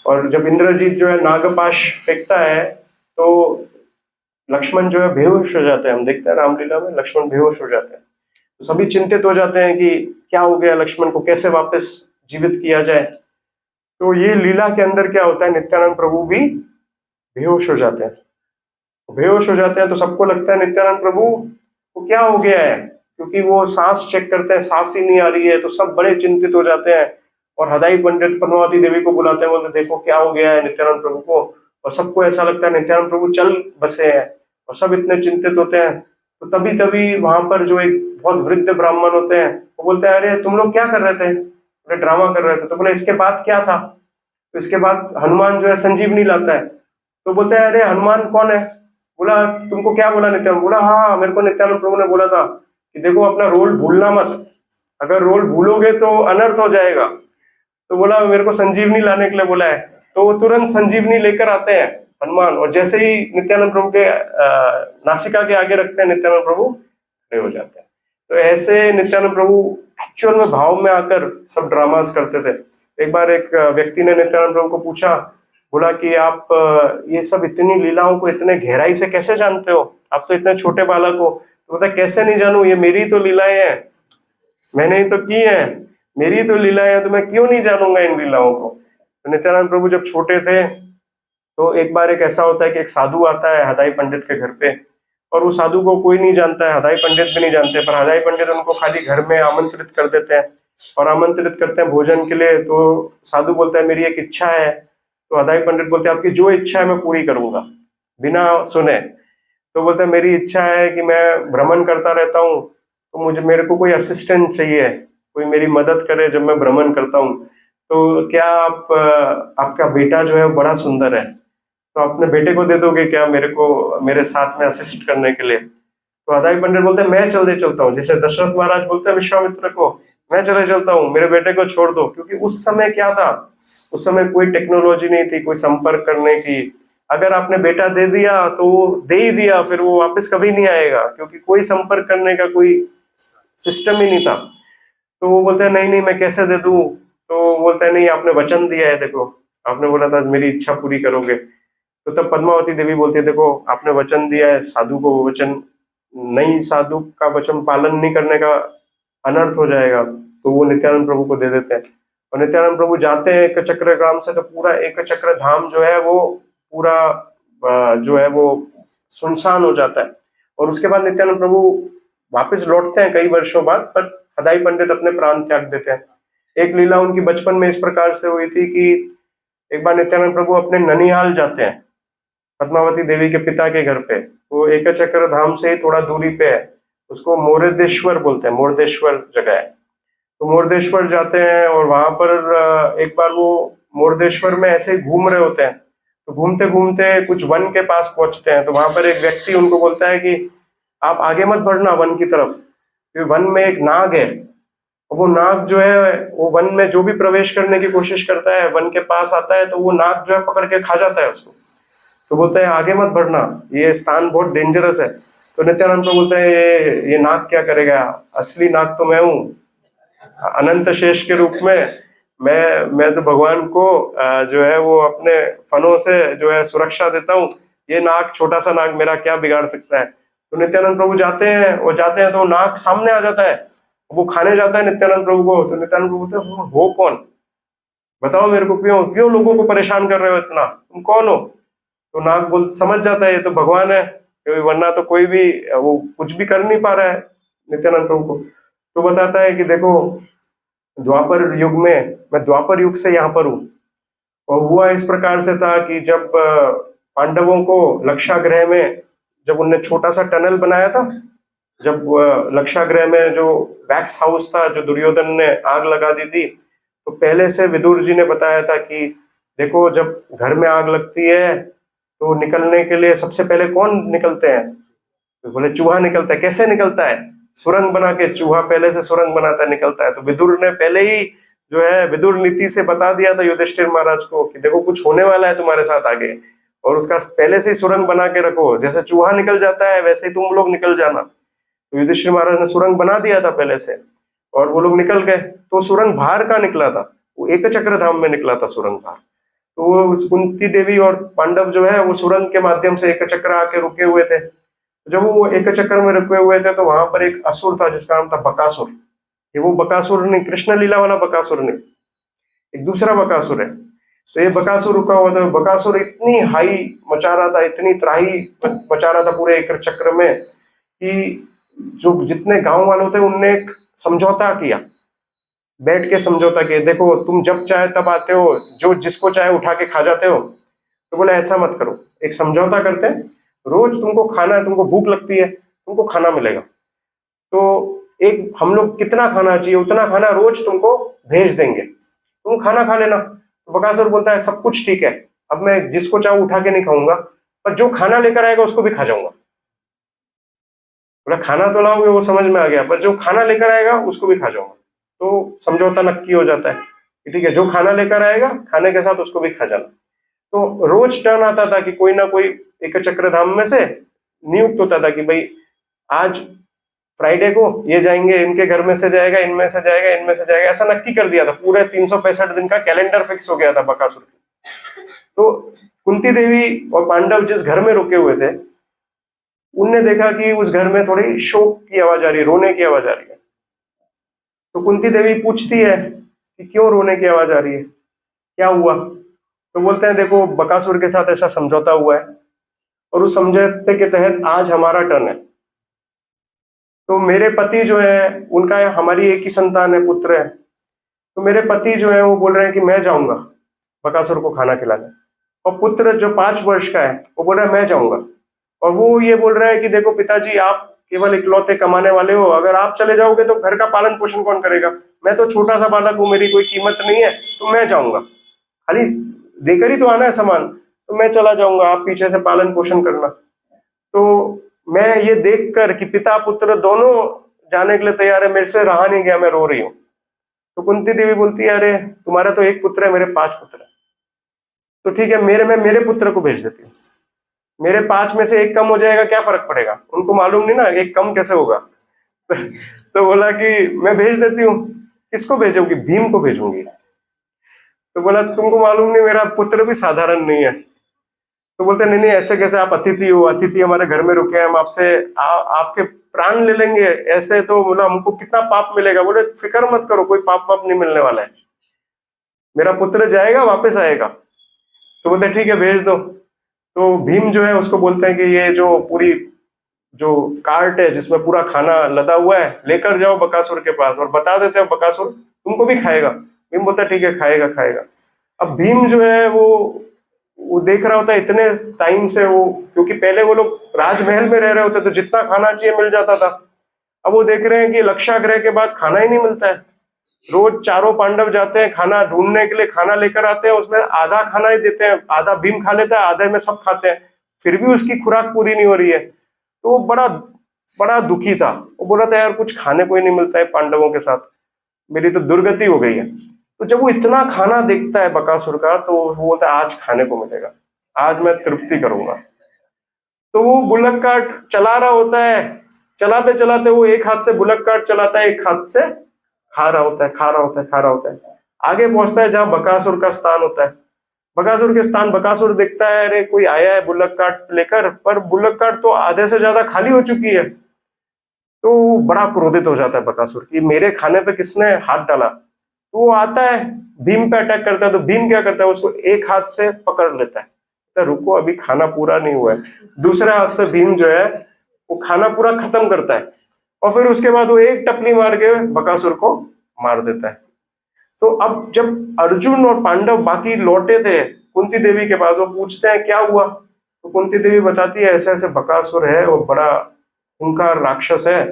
और जब इंद्रजीत जो है नागपाश फेंकता है तो लक्ष्मण जो है बेहोश हो जाते हैं। हम देखते हैं रामलीला में लक्ष्मण बेहोश हो जाते हैं। तो सभी चिंतित हो जाते हैं कि क्या हो गया लक्ष्मण को, कैसे वापस जीवित किया जाए। तो ये लीला के अंदर क्या होता है, नित्यानंद प्रभु भी बेहोश हो जाते हैं। बेहोश हो जाते हैं तो सबको लगता है नित्यानंद प्रभु को क्या हो गया है, क्योंकि वो सांस चेक करते हैं, सांस ही नहीं आ रही है। तो सब बड़े चिंतित हो जाते हैं, और हदाई पंडित पद्मावती देवी को बुलाते हैं, बोलते देखो क्या हो गया है नित्यानंद प्रभु को। और सबको ऐसा लगता है नित्यानंद प्रभु चल बसे हैं, और सब इतने चिंतित होते हैं। तो तभी तभी वहां पर जो एक बहुत वृद्ध ब्राह्मण होते हैं वो बोलते हैं, अरे तुम लोग क्या कर रहे थे, बोले ड्रामा कर रहे थे। तो बोले इसके बाद क्या था? तो इसके बाद हनुमान जो है संजीवनी लाता है। तो बोलते हैं अरे हनुमान कौन है? बोला तुमको क्या बोला नित्यानंद? बोला हाँ, मेरे को नित्यानंद प्रभु ने बोला था कि देखो अपना रोल भूलना मत, अगर रोल भूलोगे तो अनर्थ हो जाएगा। तो बोला मेरे को संजीवनी लाने के लिए बोला है। तो वो तुरंत संजीवनी लेकर आते हैं हनुमान, और जैसे ही नित्यानंद प्रभु के नासिका के आगे रखते हैं, नित्यानंद प्रभु खड़े हो जाते हैं। तो ऐसे नित्यानंद प्रभु एक्चुअल में भाव में आकर सब ड्रामास करते थे। एक बार एक व्यक्ति ने नित्यानंद प्रभु को पूछा, बोला कि आप ये सब इतनी लीलाओं को इतने गहराई से कैसे जानते हो? आप तो इतने छोटे बालक हो। तो बोलता कैसे नहीं जानू, ये मेरी तो लीलाएं हैं, मैंने ही तो की है, मेरी तो लीलाएं हैं, तो मैं क्यों नहीं जानूंगा इन लीलाओं को। तो नित्यानंद प्रभु जब छोटे थे तो एक बार एक ऐसा होता है कि एक साधु आता है हदाई पंडित के घर पे, और वो साधु को कोई नहीं जानता है, हदाई पंडित भी नहीं जानते, पर हदाई पंडित उनको खाली घर में आमंत्रित कर देते हैं और आमंत्रित करते हैं भोजन के लिए। तो साधु बोलता है मेरी एक इच्छा है। तो हदाई पंडित बोलते हैं आपकी जो इच्छा है मैं पूरी करूंगा, बिना सुने। तो बोलता है मेरी इच्छा है कि मैं भ्रमण करता रहता हूँ, तो मेरे को कोई असिस्टेंट चाहिए, कोई मेरी मदद करे जब मैं भ्रमण करता हूँ। तो क्या आप आपका बेटा जो है वो बड़ा सुंदर है, तो अपने बेटे को दे दोगे क्या मेरे को, मेरे साथ में असिस्ट करने के लिए? तो हदाई पंडित बोलते हैं मैं चलता हूँ, जैसे दशरथ महाराज बोलते हैं विश्वामित्र को मैं चलता हूँ, मेरे बेटे को छोड़ दो। क्योंकि उस समय क्या था, उस समय कोई टेक्नोलॉजी नहीं थी, कोई संपर्क करने की। अगर आपने बेटा दे दिया तो दे ही दिया, फिर वो वापस कभी नहीं आएगा, क्योंकि कोई संपर्क करने का कोई सिस्टम ही नहीं था। तो वो बोलते हैं नहीं नहीं मैं कैसे दे दूं? तो बोलते हैं नहीं आपने वचन दिया है, देखो आपने बोला था मेरी इच्छा पूरी करोगे। तो तब पद्मावती देवी बोलती है देखो आपने वचन दिया है, साधु को वो वचन नहीं, साधु का वचन पालन नहीं करने का अनर्थ हो जाएगा। तो वो नित्यानंद प्रभु को दे देते हैं, और नित्यानंद प्रभु जाते हैं एक चक्र ग्राम से, तो पूरा एक चक्र धाम जो है वो पूरा जो है वो सुनसान हो जाता है। और उसके बाद नित्यानंद प्रभु वापस लौटते हैं कई वर्षों बाद, पर हदाई पंडित अपने प्राण त्याग देते हैं। एक लीला उनकी बचपन में इस प्रकार से हुई थी कि एक बार नित्यानंद प्रभु अपने ननिहाल जाते हैं पद्मावती देवी के पिता के घर पे। वो एक चक्र धाम से ही थोड़ा दूरी पे है, उसको मोरदेश्वर बोलते हैं, मोरदेश्वर जगह है। तो मोरदेश्वर जाते हैं, और वहां पर एक बार वो मोरदेश्वर में ऐसे ही घूम रहे होते हैं। तो घूमते घूमते कुछ वन के पास पहुंचते हैं, तो वहां पर एक व्यक्ति उनको बोलता है कि आप आगे मत बढ़ना वन की तरफ, क्योंकि वन में एक नाग है, और वो नाग जो है वो वन में जो भी प्रवेश करने की कोशिश करता है, वन के पास आता है तो वो नाग जो है पकड़ के खा जाता है उसको। तो बोलते हैं आगे मत बढ़ना, ये स्थान बहुत डेंजरस है। तो नित्यानंद तो बोलते हैं ये नाग क्या करेगा, असली नाग तो मैं हूँ, अनंत शेष के रूप में। मैं तो भगवान को जो है वो अपने फनों से जो है सुरक्षा देता हूँ, ये नाग छोटा सा नाग मेरा क्या बिगाड़ सकता है। तो नित्यानंद प्रभु जाते हैं तो नाग सामने आ जाता है, वो खाने जाता है नित्यानंद प्रभु को। तो नित्यानंद प्रभु बोलते हैं हो कौन, बताओ मेरे को, क्यों क्यों लोगों को परेशान कर रहे हो इतना, तुम कौन हो? तो नाग बोल समझ जाता है ये तो भगवान है, वरना तो कोई भी वो कुछ भी कर नहीं पा रहा है नित्यानंद प्रभु को। तो बताता है कि देखो द्वापर युग में, मैं द्वापर युग से यहाँ पर हूँ, और हुआ इस प्रकार से था कि जब पांडवों को लक्षागृह में, जब उनने छोटा सा टनल बनाया था, जब लक्षागृह में जो वैक्स हाउस था जो दुर्योधन ने आग लगा दी थी, तो पहले से विदुर जी ने बताया था कि देखो जब घर में आग लगती है तो निकलने के लिए सबसे पहले कौन निकलते हैं? तो बोले चूहा निकलता है। कैसे निकलता है? सुरंग बना के, चूहा पहले से सुरंग बनाता निकलता है। तो विदुर ने पहले ही जो है विदुर नीति से बता दिया था युधिष्ठिर महाराज को कि देखो कुछ होने वाला है तुम्हारे साथ आगे, और उसका पहले से ही सुरंग बना के रखो, जैसे चूहा निकल जाता है वैसे ही तुम लोग निकल जाना। तो युधिष्ठिर महाराज ने सुरंग बना दिया था पहले से, और वो लोग निकल गए। तो सुरंग बाहर का निकला था, वो एक चक्र धाम में निकला था सुरंग बाहर। तो वो कुंती देवी और पांडव जो है वो सुरंग के माध्यम से एक चक्र आके रुके हुए थे। जब वो एक चक्कर में रुके हुए थे तो वहां पर एक असुर था जिसका नाम था बकासुर। ये वो बकासुर नहीं, कृष्ण लीला वाला बकासुर नहीं, एक दूसरा बकासुर है। तो ये बकासुर रुका हुआ था। बकासुर इतनी हाई मचा रहा था, इतनी त्राही मचा रहा था पूरे एक चक्र में, कि जो जितने गांव वालों थे उनने एक समझौता किया, बैठ के समझौता किया, देखो तुम जब चाहे तब आते हो, जो जिसको चाहे उठा के खा जाते हो। तो बोले ऐसा मत करो, एक समझौता करते हैं, रोज तुमको खाना है, तुमको भूख लगती है तुमको खाना मिलेगा। तो एक हम लोग कितना खाना चाहिए उतना खाना रोज तुमको भेज देंगे, तुम खाना खा लेना। तो बकासुर बोलता है सब कुछ ठीक है, अब मैं जिसको चाहूं उठा के नहीं खाऊंगा, पर जो खाना लेकर आएगा उसको भी खा जाऊंगा। बोला खाना तो लाओगे वो समझ में आ गया, पर जो खाना लेकर आएगा उसको भी खा जाऊंगा। तो समझौता नक्की हो जाता है कि ठीक है, जो खाना लेकर आएगा खाने के साथ उसको भी खा जाना। तो रोज टर्न आता था कि कोई ना कोई एक चक्रधाम में से नियुक्त होता था कि भाई आज फ्राइडे को ये जाएंगे, इनके घर में से जाएगा, इनमें से जाएगा, इनमें से जाएगा, ऐसा नक्की कर दिया था। पूरे 365 दिन का कैलेंडर फिक्स हो गया था बकासुर। तो कुंती देवी और पांडव जिस घर में रुके हुए थे, उनने देखा कि उस घर में थोड़ी शोक की आवाज आ रही है, रोने की आवाज आ रही है। तो कुंती देवी पूछती है कि क्यों रोने की आवाज आ रही है, क्या हुआ? तो बोलते हैं देखो बकासुर के साथ ऐसा समझौता हुआ है और उस समझौते के तहत आज हमारा टर्न है। तो मेरे पति जो है उनका हमारी एक ही संतान है, पुत्र है। तो मेरे पति जो है वो बोल रहे हैं कि मैं जाऊंगा बकासुर को खाना खिलाने, और पुत्र जो 5 वर्ष का है वो बोल रहा है मैं जाऊंगा। और वो ये बोल रहा है कि देखो पिताजी आप केवल इकलौते कमाने वाले हो, अगर आप चले जाओगे तो घर का पालन पोषण कौन करेगा? मैं तो छोटा सा बालक हूँ, मेरी कोई कीमत नहीं है, तो मैं जाऊंगा, खाली देकर ही तो आना है सामान, तो मैं चला जाऊंगा, आप पीछे से पालन पोषण करना। तो मैं ये देखकर कि पिता पुत्र दोनों जाने के लिए तैयार है, मेरे से रहा नहीं गया, मैं रो रही हूँ। तो कुंती देवी बोलती है अरे तुम्हारा तो एक पुत्र है, मेरे 5 पुत्र है। तो ठीक है, मैं मेरे पुत्र को भेज देती हूँ, मेरे 5 में से एक कम हो जाएगा, क्या फर्क पड़ेगा, उनको मालूम नहीं ना एक कम कैसे होगा। तो बोला कि मैं भेज देती हूँ। किसको भेजूंगी? भीम को भेजूंगी। तो बोला तुमको मालूम नहीं मेरा पुत्र भी साधारण नहीं है। तो बोलते नहीं नहीं ऐसे कैसे, आप अतिथि हो, अतिथि हमारे घर में रुके हैं, हम आपसे आपके प्राण ले लेंगे, ऐसे तो बोला हमको कितना पाप मिलेगा। बोले फिक्र मत करो, कोई पाप वाप नहीं मिलने वाला है, मेरा पुत्र जाएगा वापस आएगा। तो बोलते ठीक है भेज दो। तो भीम जो है उसको बोलते हैं कि ये जो पूरी जो कार्ट है जिसमें पूरा खाना लदा हुआ है लेकर जाओ बकासुर के पास और बता देते हो बकासुर तुमको भी खाएगा। भीम बोलता है ठीक है खाएगा खाएगा। अब भीम जो है वो देख रहा होता है इतने टाइम से, वो क्योंकि पहले वो लोग राजमहल में रह रहे होते तो जितना खाना चाहिए मिल जाता था। अब वो देख रहे हैं कि लक्षागृह के बाद खाना ही नहीं मिलता है। रोज चारों पांडव जाते हैं खाना ढूंढने के लिए, खाना लेकर आते हैं, उसमें आधा खाना ही देते हैं, आधा भीम खा लेता है, आधे में सब खाते हैं, फिर भी उसकी खुराक पूरी नहीं हो रही है। तो वो बड़ा बड़ा दुखी था, वो बोला था यार कुछ खाने को ही नहीं मिलता है पांडवों के साथ, मेरी तो दुर्गति हो गई है। तो जब वो इतना खाना देखता है बकासुर का तो वो बोलता है आज खाने को मिलेगा, आज मैं तृप्ति करूंगा। तो वो बुलक कार्ट चला रहा होता है, चलाते चलाते वो एक हाथ से बुलक कार्ट चलाता है, एक हाथ से खा रहा होता है, खा रहा होता है, खा रहा होता है। आगे पहुंचता है जहां बकासुर का स्थान होता है। बकासुर के स्थान, बकासुर देखता है अरे कोई आया है बुलक कार्ट लेकर, पर बुलक कार्ट तो आधे से ज्यादा खाली हो चुकी है। तो बड़ा क्रोधित हो जाता है बकासुर कि मेरे खाने पे किसने हाथ डाला। तो वो आता है भीम पे अटैक करता है। तो भीम क्या करता है, उसको एक हाथ से पकड़ लेता है, तो रुको अभी खाना पूरा नहीं हुआ है। दूसरे हाथ से भीम जो है वो खाना पूरा खत्म करता है और फिर उसके बाद वो एक टपली मार के बकासुर को मार देता है। तो अब जब अर्जुन और पांडव बाकी लौटे थे कुंती देवी के पास, वो पूछते हैं क्या हुआ। तो कुंती देवी बताती है ऐसे ऐसे बकासुर है, वो बड़ा खूंखार राक्षस है,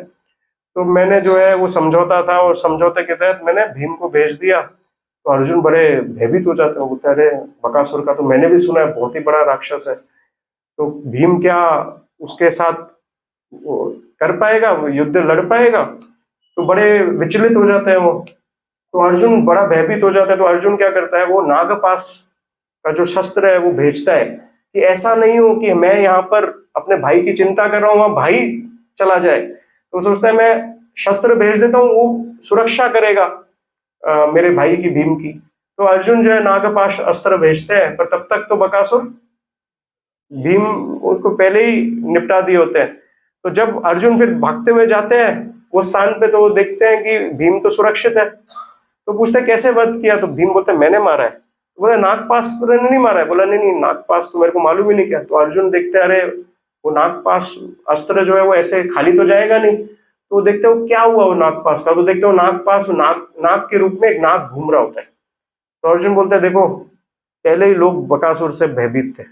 तो मैंने जो है वो समझौता था और समझौते के तहत मैंने भीम को भेज दिया। तो अर्जुन बड़े भयभीत हो जाते हैं, बोलते हैं अरे बकासुर का तो मैंने भी सुना है बहुत ही बड़ा राक्षस है, तो भीम क्या उसके साथ वो कर पाएगा, वो युद्ध लड़ पाएगा? तो बड़े विचलित हो जाते हैं वो। तो अर्जुन बड़ा भयभीत हो जाता है। तो अर्जुन क्या करता है, वो नागपाश का जो शस्त्र है वो भेजता है कि ऐसा नहीं हो कि मैं यहाँ पर अपने भाई की चिंता कर रहा हूँ वहां भाई चला जाए। तो सोचता है मैं शस्त्र भेज देता हूँ, वो सुरक्षा करेगा मेरे भाई की, भीम की। तो अर्जुन जो है नागपाश अस्त्र भेजते हैं, पर तब तक तो बकासुर भीम उनको पहले ही निपटा दिए होते हैं। तो जब अर्जुन फिर भागते हुए जाते हैं वो स्थान पे, तो वो देखते हैं कि भीम तो सुरक्षित है। तो पूछते हैं कैसे वध किया? तो भीम बोलते मैंने मारा है। तो बोला नागपाश ने नहीं मारा है। बोला नहीं नहीं नागपाश तो मेरे को मालूम ही नहीं किया। तो अर्जुन देखते हैं अरे वो नागपाश अस्त्र जो है वो ऐसे खाली तो जाएगा नहीं। तो देखते हो क्या हुआ वो नागपाश का, तो देखते हो नागपाश नाग के रूप में एक नाग घूम रहा होता है। तो अर्जुन बोलते हैं देखो पहले ही लोग बकासुर से भयभीत थे,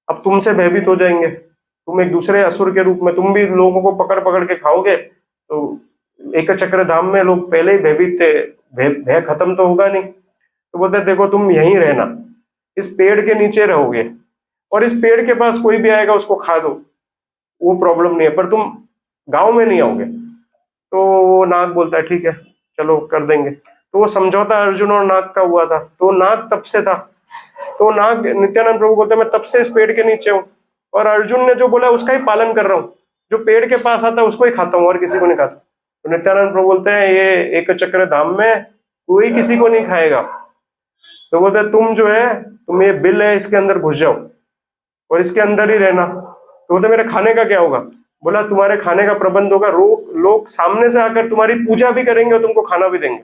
अब तुमसे भयभीत हो जाएंगे, तुम एक दूसरे असुर के रूप में तुम भी लोगों को पकड़ पकड़ के खाओगे, तो एक चक्र धाम में लोग पहले ही भयभीत थे, भय खत्म तो होगा नहीं। तो बोलते देखो तुम यहीं रहना, इस पेड़ के नीचे रहोगे, और इस पेड़ के पास कोई भी आएगा उसको खा दो, वो प्रॉब्लम नहीं है, पर तुम गांव में नहीं आओगे। तो वो नाग बोलता है ठीक है चलो कर देंगे। तो वो समझौता अर्जुन और नाग का हुआ था। तो नाग तब से था, तो नाग नित्यानंद प्रभु बोलते मैं तब से इस पेड़ के नीचे हूँ, और अर्जुन ने जो बोला उसका ही पालन कर रहा हूँ, जो पेड़ के पास आता है उसको ही खाता हूँ और किसी को नहीं खाता। तो नित्यानंद प्रभु बोलते हैं ये एक चक्र धाम में कोई किसी को नहीं खाएगा। तो बोलते हैं तुम जो है, तुम ये बिल है इसके अंदर घुस जाओ और इसके अंदर ही रहना। तो बोलते मेरे खाने का क्या होगा? बोला तुम्हारे खाने का प्रबंध होगा, लोग सामने से आकर तुम्हारी पूजा भी करेंगे और तुमको खाना भी देंगे।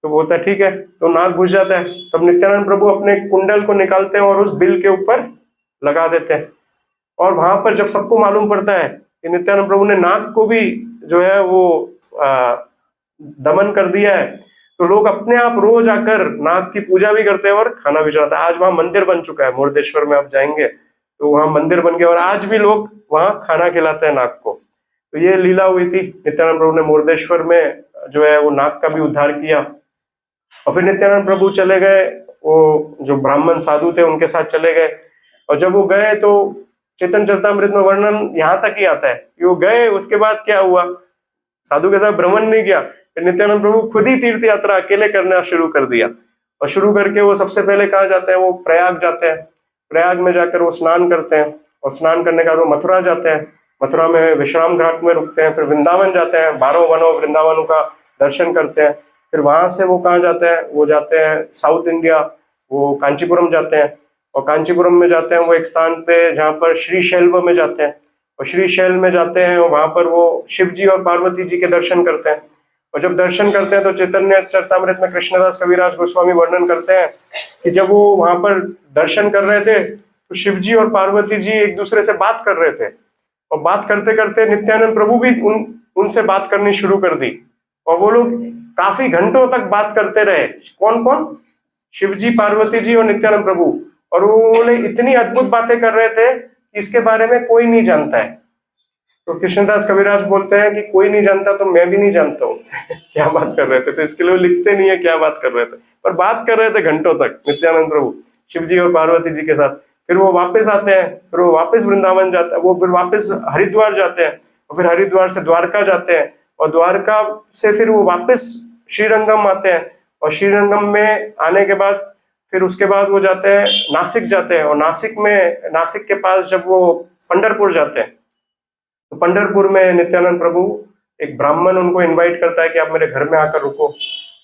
तो बोलता है ठीक है। तो नाग घुस जाता है। तब नित्यानंद प्रभु अपने कुंडल को निकालते हैं और उस बिल के ऊपर लगा देते हैं। और वहां पर जब सबको मालूम पड़ता है कि नित्यानंद प्रभु ने नाग को भी जो है वो दमन कर दिया है, तो लोग अपने आप रोज आकर नाग की पूजा भी करते हैं और खाना भी चढ़ाते हैं। आज वहां मंदिर बन चुका है, मुर्देश्वर में आप जाएंगे तो वहां मंदिर बन गया और आज भी लोग वहां खाना खिलाते हैं नाग को। तो ये लीला हुई थी, नित्यानंद प्रभु ने मुर्देश्वर में जो है वो नाग का भी उद्धार किया। और फिर नित्यानंद प्रभु चले गए, वो जो ब्राह्मण साधु थे उनके साथ चले गए। और जब वो गए तो चैतन्य चरितामृत में वर्णन यहाँ तक ही आता है कि वो गए, उसके बाद क्या हुआ, साधु के साथ भ्रमण नहीं किया। फिर नित्यानंद प्रभु खुद ही तीर्थ यात्रा अकेले करना शुरू कर दिया। और शुरू करके वो सबसे पहले कहाँ जाते हैं, वो प्रयाग जाते हैं। प्रयाग में जाकर वो स्नान करते हैं, और स्नान करने के बाद वो मथुरा जाते हैं। मथुरा में विश्राम घाट में रुकते हैं। फिर वृंदावन जाते हैं, 12 वनों वृंदावनों का दर्शन करते हैं। फिर वहां से वो कहाँ जाते हैं, वो जाते हैं साउथ इंडिया, वो कांचीपुरम जाते हैं। और कांचीपुरम में जाते हैं वो एक स्थान पे जहाँ पर श्रीशैल्व में जाते हैं। और श्रीशैल में जाते हैं, वहां पर वो शिव जी और पार्वती जी के दर्शन करते हैं। और जब दर्शन करते हैं तो चैतन्य चरितामृत में कृष्णदास कविराज गोस्वामी वर्णन करते हैं कि जब वो वहां पर दर्शन कर रहे थे तो शिव जी और पार्वती जी एक दूसरे से बात कर रहे थे। और बात करते करते नित्यानंद प्रभु भी उनसे बात करनी शुरू कर दी। और वो लोग काफी घंटों तक बात करते रहे। कौन कौन? शिव जी, पार्वती जी और नित्यानंद प्रभु। और वो इतनी अद्भुत बातें कर रहे थे कि इसके बारे में कोई नहीं जानता है। तो कृष्णदास कविराज बोलते हैं कि कोई नहीं जानता तो मैं भी नहीं जानता हूँ क्या बात कर रहे थे। तो इसके लिए लिखते नहीं है क्या बात कर रहे थे, पर बात कर रहे थे घंटों तक नित्यानंद प्रभु शिव जी और पार्वती जी के साथ। फिर वो वापस आते हैं, फिर वो वापस वृंदावन जाते हैं, वो फिर वापस हरिद्वार जाते हैं, और फिर हरिद्वार से द्वारका जाते हैं, और द्वारका से फिर वो वापस श्रीरंगम आते हैं। और श्रीरंगम में आने के बाद फिर उसके बाद वो जाते हैं नासिक जाते हैं। और नासिक के पास जब वो पंढरपुर जाते हैं तो पंढरपुर में नित्यानंद प्रभु, एक ब्राह्मण उनको इनवाइट करता है कि आप मेरे घर में आकर रुको।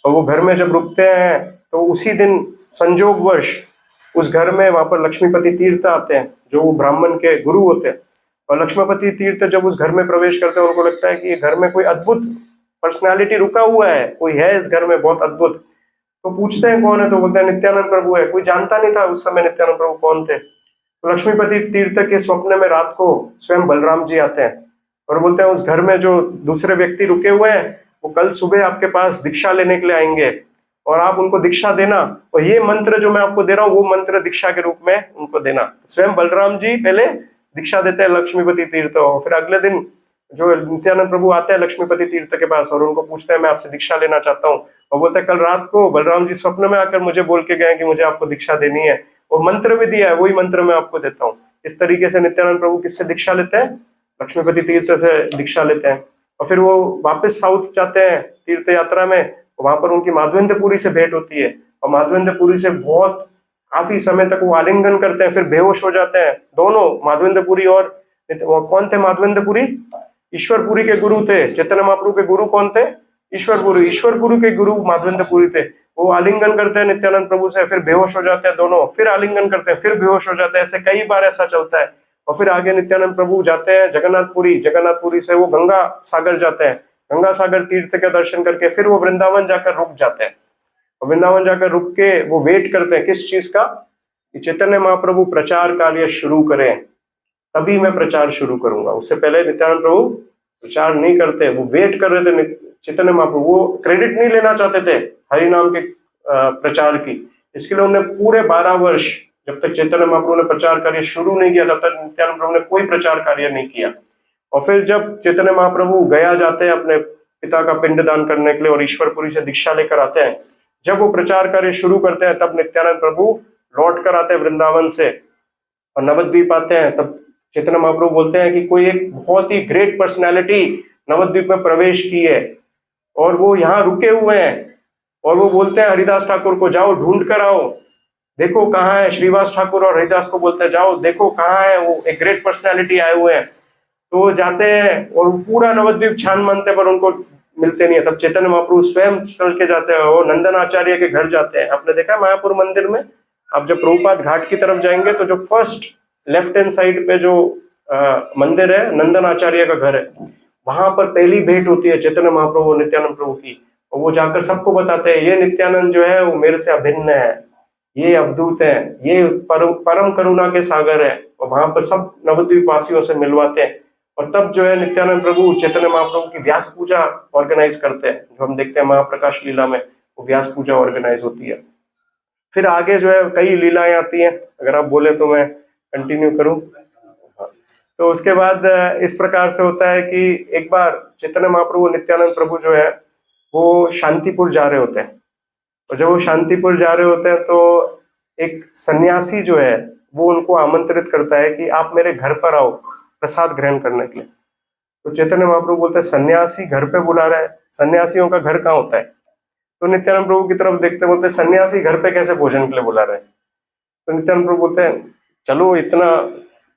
और वो घर में जब रुकते हैं तो उसी दिन संजोगवश उस घर में वहां पर लक्ष्मीपति तीर्थ आते हैं, जो वो ब्राह्मण के गुरु होते हैं। और लक्ष्मीपति तीर्थ जब उस घर में प्रवेश करते हैं उनको लगता है कि ये घर में कोई अद्भुत पर्सनालिटी रुका हुआ है, कोई है इस घर में बहुत अद्भुत। तो पूछते हैं कौन है, तो बोलते हैं नित्यानंद प्रभु है। कोई जानता नहीं था उस समय नित्यानंद प्रभु कौन थे। तो लक्ष्मीपति तीर्थ के स्वप्न में रात को स्वयं बलराम जी आते हैं और बोलते हैं उस घर में जो दूसरे व्यक्ति रुके हुए हैं वो कल सुबह आपके पास दीक्षा लेने के लिए आएंगे, और आप उनको दीक्षा देना, और ये मंत्र जो मैं आपको दे रहा हूँ वो मंत्र दीक्षा के रूप में उनको देना। तो स्वयं बलराम जी पहले दीक्षा देते हैं लक्ष्मीपति तीर्थ। और फिर अगले दिन जो नित्यानंद प्रभु आते हैं लक्ष्मीपति तीर्थ के पास और उनको पूछते हैं मैं आपसे दीक्षा लेना चाहता हूँ। और बोलते हैं कल रात को बलराम जी स्वप्न में आकर मुझे बोल के गए कि मुझे आपको दीक्षा देनी है, और मंत्र भी दिया है, वही मंत्र मैं आपको देता हूँ। इस तरीके से नित्यानंद प्रभु किससे दीक्षा लेते हैं? लक्ष्मीपति तीर्थ से दीक्षा लेते हैं। और फिर वो वापस साउथ जाते हैं तीर्थ यात्रा में, वहां पर उनकी माधवेंद्रपुरी से भेंट होती है। और माधवेंद्रपुरी से बहुत काफी समय तक वो आलिंगन करते हैं, फिर बेहोश हो जाते हैं दोनों, माधवेंद्रपुरी और कौन थे माधवेंद्रपुरी? ईश्वरपुरी के गुरु थे। चैतन्य महाप्रभु के गुरु कौन थे? ईश्वरपुरी के गुरु माधवेंद्रपुरी थे। वो आलिंगन करते हैं नित्यानंद प्रभु से, फिर बेहोश हो जाते हैं दोनों, फिर आलिंगन करते हैं, फिर बेहोश हो जाते हैं। ऐसे कई बार ऐसा चलता है। और फिर आगे नित्यानंद प्रभु जाते हैं जगन्नाथपुरी से वो गंगा सागर जाते हैं। गंगा सागर तीर्थ के दर्शन करके फिर वो वृंदावन जाकर रुक जाते हैं। और वृंदावन जाकर रुक के वो वेट करते हैं किस चीज का? कि चैतन्य महाप्रभु प्रचार कार्य शुरू करें, तभी मैं प्रचार शुरू करूंगा। उससे पहले नित्यानंद प्रभु प्रचार नहीं करते, वो वेट कर रहे थे चैतन्य महाप्रभु। वो क्रेडिट नहीं लेना चाहते थे हरि नाम के प्रचार की। इसके लिए उन्होंने पूरे 12 वर्ष, जब तक चैतन्य महाप्रभु ने प्रचार कार्य शुरू नहीं किया तब तक नित्यानंद प्रभु ने कोई प्रचार कार्य नहीं किया। और फिर जब चैतन्य महाप्रभु गया जाते हैं अपने पिता का पिंडदान करने के लिए और ईश्वरपुरी से दीक्षा लेकर आते हैं। जब वो प्रचार कार्य शुरू करते हैं तब नित्यानंद प्रभु लौट कर आते हैं वृंदावन से और नवद्वीप आते हैं। तब चैतन्य महाप्रभु बोलते हैं कि कोई एक बहुत ही ग्रेट पर्सनैलिटी नवद्वीप में प्रवेश की है और वो यहाँ रुके हुए हैं। और वो बोलते हैं हरिदास ठाकुर को, जाओ ढूंढ कर आओ, देखो कहाँ है। श्रीवास ठाकुर और हरिदास को बोलते हैं जाओ देखो कहाँ है, वो एक ग्रेट पर्सनैलिटी आए हुए हैं। तो वो जाते हैं और पूरा नवद्वीप छान मानते पर उनको मिलते नहीं है। तब चैतन्य महाप्रभु स्वयं चल के जाते हैं और नंदन आचार्य के घर जाते हैं। आपने देखा मायापुर मंदिर में, आप जब प्रभुपाद घाट की तरफ जाएंगे तो जो फर्स्ट लेफ्ट हैंड साइड पे जो मंदिर है, नंदन आचार्य का घर है, वहां पर पहली भेंट होती है चैतन्य महाप्रभु और नित्यानंद प्रभु की। और वो जाकर सबको बताते हैं ये नित्यानंद जो है वो मेरे से अभिन्न है, ये अवधूत है, ये परम करुणा के सागर है। और वहां पर सब नवद्वीप वासियों से मिलवाते हैं। और तब जो है नित्यानंद प्रभु चैतन्य महाप्रभु की व्यास पूजा ऑर्गेनाइज करते हैं, जो हम देखते हैं महाप्रकाश लीला में वो व्यास पूजा ऑर्गेनाइज होती है। फिर आगे जो है कई लीलाएं आती हैं, अगर आप बोले तो मैं कंटिन्यू करूं। तो उसके बाद इस प्रकार से होता है कि एक बार चैतन्य महाप्रभु नित्यानंद प्रभु जो है वो शांतिपुर जा रहे होते हैं। और जब वो शांतिपुर जा रहे होते हैं तो एक सन्यासी जो है वो उनको आमंत्रित करता है कि आप मेरे घर पर आओ प्रसाद ग्रहण करने के लिए। तो चैतन्य महाप्रभु बोलते हैं सन्यासी घर पे बुला रहा है, सन्यासियों का घर कहाँ होता है। तो नित्यानंद प्रभु की तरफ देखते बोलते हैं सन्यासी घर पे कैसे भोजन के लिए बुला रहे हैं। तो नित्यानंद प्रभु बोलते हैं चलो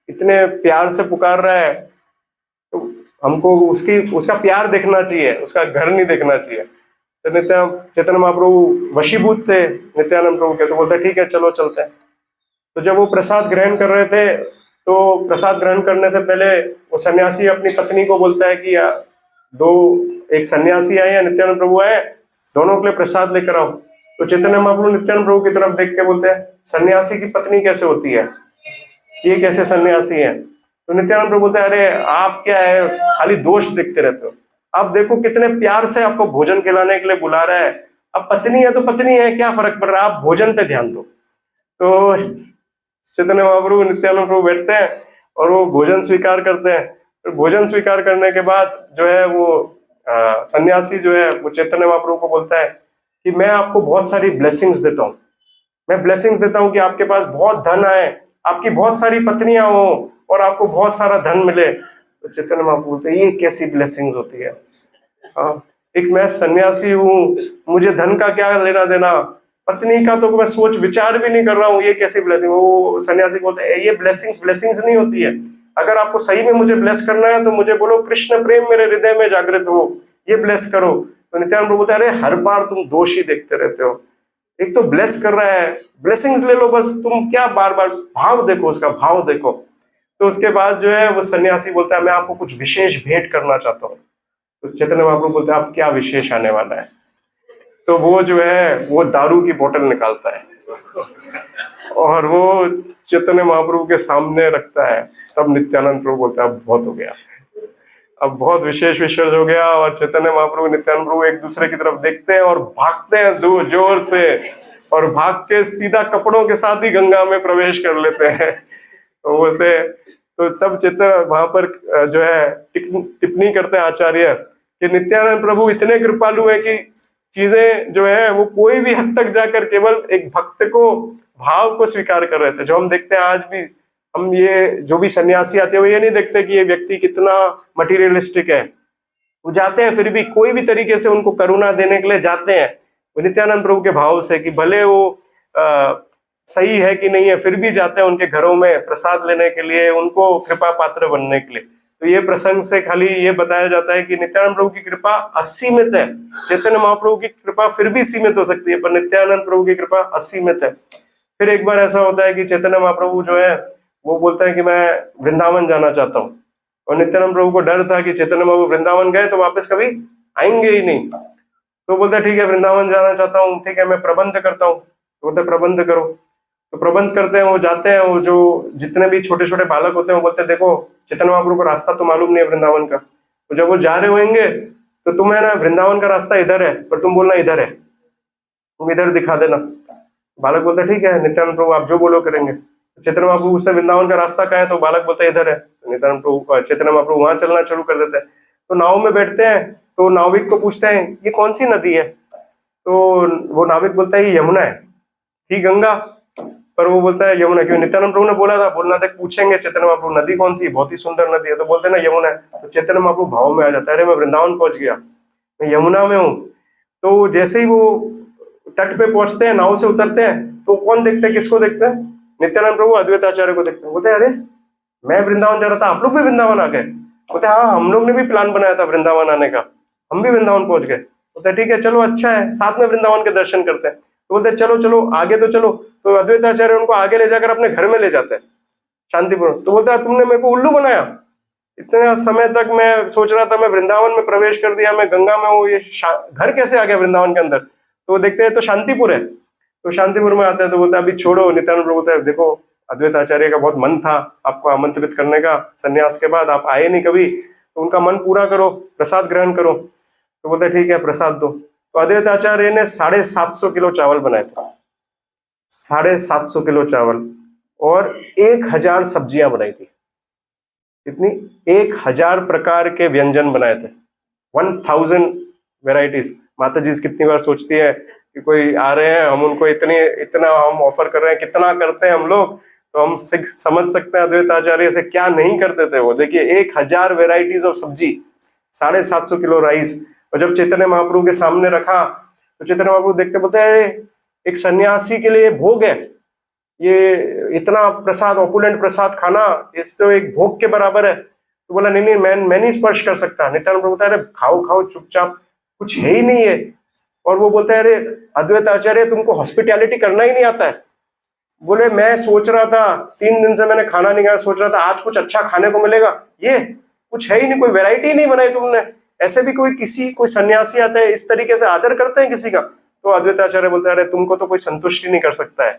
इतने प्यार से पुकार रहा है तो हमको उसका प्यार देखना चाहिए, उसका घर नहीं देखना चाहिए। तो चैतन्य महाप्रभु वशीभूत थे नित्यानंद प्रभु के, तो बोलते ठीक है चलो चलते हैं। तो जब वो प्रसाद ग्रहण कर रहे थे तो प्रसाद ग्रहण करने से पहले वो सन्यासी अपनी पत्नी को बोलता है कि एक सन्यासी आए या नित्यानंद प्रभु आए, दोनों के लिए प्रसाद लेकर आओ। तो चैतन्य महाप्रभु नित्यानंद प्रभु की तरफ देख के बोलते हैं सन्यासी की पत्नी कैसे होती है, ये कैसे सन्यासी है। तो नित्यानंद प्रभु बोलते हैं अरे आप क्या है खाली दोष देखते रहते हो, आप देखो कितने प्यार से आपको भोजन खिलाने के लिए बुला रहा है। अब पत्नी है तो पत्नी है, क्या फर्क पड़ रहा है, आप भोजन पे ध्यान दो। तो चैतन्य महाप्रभु नित्यानंद प्रभु बैठते हैं और वो भोजन स्वीकार करते हैं। तो भोजन स्वीकार करने के बाद जो है वो सन्यासी जो है वो चैतन्य महाप्रभु को बोलता है कि मैं आपको बहुत सारी ब्लेसिंग्स देता हूँ, मैं ब्लेसिंग्स देता हूँ कि आपके पास बहुत धन आए, आपकी बहुत सारी पत्नियां हो और आपको बहुत सारा धन मिले। तो चैतन्य महाप्रभु बोलते हैं ये कैसी ब्लेसिंग्स होती है, एक मैं सन्यासी हूँ, मुझे धन का क्या लेना देना, पत्नी का तो मैं सोच विचार भी नहीं कर रहा हूँ, ये कैसी ब्लेसिंग। वो सन्यासी बोलते हैं ये ब्लेसिंग्स नहीं होती है, अगर आपको सही में मुझे ब्लेस करना है तो मुझे बोलो कृष्ण प्रेम मेरे हृदय में जागृत हो, ये ब्लेस करो। तो नित्यानंद प्रभु बोलते हैं अरे हर बार तुम दोष ही देखते रहते हो, एक तो ब्लेस कर रहा है, ब्लेसिंग्स ले लो बस, तुम क्या बार बार भाव देखो, उसका भाव देखो। तो उसके बाद जो है वो सन्यासी बोलता है मैं आपको कुछ विशेष भेंट करना चाहता हूँ। तो चैतन्य महाप्रभु बोलते हैं आप क्या विशेष आने वाला है। तो वो जो है वो दारू की बोतल निकालता है और वो चैतन्य महाप्रभु के सामने रखता है। तब नित्यानंद प्रभु बोलते हैं अब बहुत हो गया, अब बहुत विशेष हो गया। और चैतन्य महाप्रभु नित्यानंद प्रभु एक दूसरे की तरफ देखते हैं और भागते हैं जोर से, और भाग के सीधा कपड़ों के साथ ही गंगा में प्रवेश कर लेते हैं। तो बोलते तो तब चैतन्य वहां पर जो है टिप्पणी करते हैं आचार्य कि नित्यानंद प्रभु इतने कृपालु है कि चीजें जो है वो कोई भी हद तक जाकर केवल एक भक्त को भाव को स्वीकार कर रहे थे। जो हम देखते हैं आज भी, हम ये जो भी सन्यासी आते हैं वो ये नहीं देखते कि ये व्यक्ति कितना मटीरियलिस्टिक है, वो जाते हैं फिर भी कोई भी तरीके से उनको करुणा देने के लिए जाते हैं वो नित्यानंद प्रभु के भाव से, कि भले वो सही है कि नहीं है फिर भी जाते हैं उनके घरों में प्रसाद लेने के लिए, उनको कृपा पात्र बनने के लिए। तो ये प्रसंग से खाली ये बताया जाता है कि नित्यानंद प्रभु की कृपा असीमित है, चैतन्य महाप्रभु की कृपा फिर भी सीमित हो सकती है पर नित्यानंद प्रभु की कृपा असीमित है। फिर एक बार ऐसा होता है कि चैतन्य महाप्रभु जो है वो बोलता है कि मैं वृंदावन जाना चाहता हूँ, और नित्यानंद प्रभु को डर था कि चैतन्य महाप्रभु वृंदावन गए तो वापस कभी आएंगे ही नहीं। तो बोलता है ठीक है वृंदावन जाना चाहता हूँ, ठीक है मैं प्रबंध करता हूँ। तो बोलते प्रबंध करो। तो प्रबंध करते हैं, वो जाते हैं, वो जो जितने भी छोटे छोटे बालक होते हैं वो बोलते हैं देखो चैतन्य महाप्रभु को रास्ता तो मालूम नहीं है वृंदावन का, तो जब वो जा रहे होंगे तो तुम्हें ना वृंदावन का रास्ता इधर है पर तुम बोलना इधर है, तुम इधर दिखा देना। बालक बोलता है ठीक है नित्यानंद प्रभु आप जो बोलो करेंगे। चैतन्य महाप्रभु पूछते वृंदावन का रास्ता कहाँ है, तो बालक बोलता है इधर है। नित्यानंद प्रभु चैतन्य महाप्रभु वहां चलना शुरू कर देते हैं। तो नाव में बैठते हैं तो नाविक को पूछते हैं ये कौन सी नदी है, तो वो नाविक बोलता है ये यमुना है। थी गंगा, पर वो बोलता है यमुना क्यों, नित्यानंद प्रभु ने बोला था, बोलना था पूछेंगे चैतन्य महाप्रभु नदी कौन सी, बहुत ही सुंदर नदी है, तो बोलते ना यमुना है। तो चैतन्य महाप्रभु भाव में आ जाता है, अरे मैं वृंदावन पहुंच गया, मैं यमुना में हूँ। तो जैसे ही वो तट पे पहुंचते हैं, नाव से उतरते हैं, तो कौन देखते हैं, किसको देखते हैं, नित्यानंद प्रभु अद्वैत आचार्य को देखते हैं। बोलते हैं अरे मैं वृंदावन जा रहा था, आप लोग भी वृंदावन आ गए। बोलते हाँ हम लोग ने भी प्लान बनाया था वृंदावन आने का, हम भी वृंदावन पहुंच गए। बोलते ठीक है चलो अच्छा है, साथ में वृंदावन के दर्शन करते हैं। तो बोलते चलो चलो आगे तो चलो। तो अद्वैत आचार्य उनको आगे ले जाकर अपने घर में ले जाते हैं शांतिपूर्वक। तो बोलता है तुमने मेरे को उल्लू बनाया, इतने समय तक मैं सोच रहा था मैं वृंदावन में प्रवेश कर दिया, मैं गंगा में हूँ, ये घर कैसे आ गया वृंदावन के अंदर। तो वो देखते हैं तो शांतिपुर है, तो शांतिपुर में आते हैं। तो बोलता है अभी छोड़ो, नित्यानंद प्रभु बोलता है देखो अद्वैत आचार्य का बहुत मन था आपको आमंत्रित करने का, सन्यास के बाद आप आए नहीं कभी, तो उनका मन पूरा करो, प्रसाद ग्रहण करो। तो बोलते ठीक है प्रसाद दो। तो अद्वैत आचार्य ने 750 किलो चावल बनाए थे, 750 किलो चावल, और 1000 सब्जियां बनाई थी। कितनी, 1000 प्रकार के व्यंजन बनाए थे, 1000 वेराइटीज। माता जी कितनी बार सोचती है कि कोई आ रहे हैं, हम उनको इतना हम ऑफर कर रहे हैं, कितना करते हैं हम लोग, तो हम समझ सकते हैं अद्वैत आचार्य से क्या नहीं करते थे वो। देखिए 1000 वेराइटीज ऑफ सब्जी, 750 किलो राइस। और जब चैतन्य महाप्रभु के सामने रखा तो चैतन्य महाप्रभु देखते बोलते हैं एक सन्यासी के लिए भोग है ये, इतना प्रसाद, ऑपुलेंट प्रसाद खाना, इस तो एक भोग के बराबर है। तो बोला नहीं नहीं मैं नहीं स्पर्श कर सकता। नित्यानंद प्रभु बोलता है अरे खाओ खाओ चुपचाप, कुछ है ही नहीं है। और वो बोलता है अरे अद्वैत आचार्य तुमको हॉस्पिटैलिटी करना ही नहीं आता है। बोले मैं सोच रहा था 3 दिन से मैंने खाना नहीं खाया, सोच रहा था आज कुछ अच्छा खाने को मिलेगा, ये कुछ है ही नहीं, कोई वैरायटी नहीं बनाई तुमने। ऐसे भी कोई सन्यासी आता है इस तरीके से आदर करते हैं किसी का। तो अद्वैत आचार्य बोलते हैं अरे तुमको तो कोई संतुष्टि नहीं कर सकता है।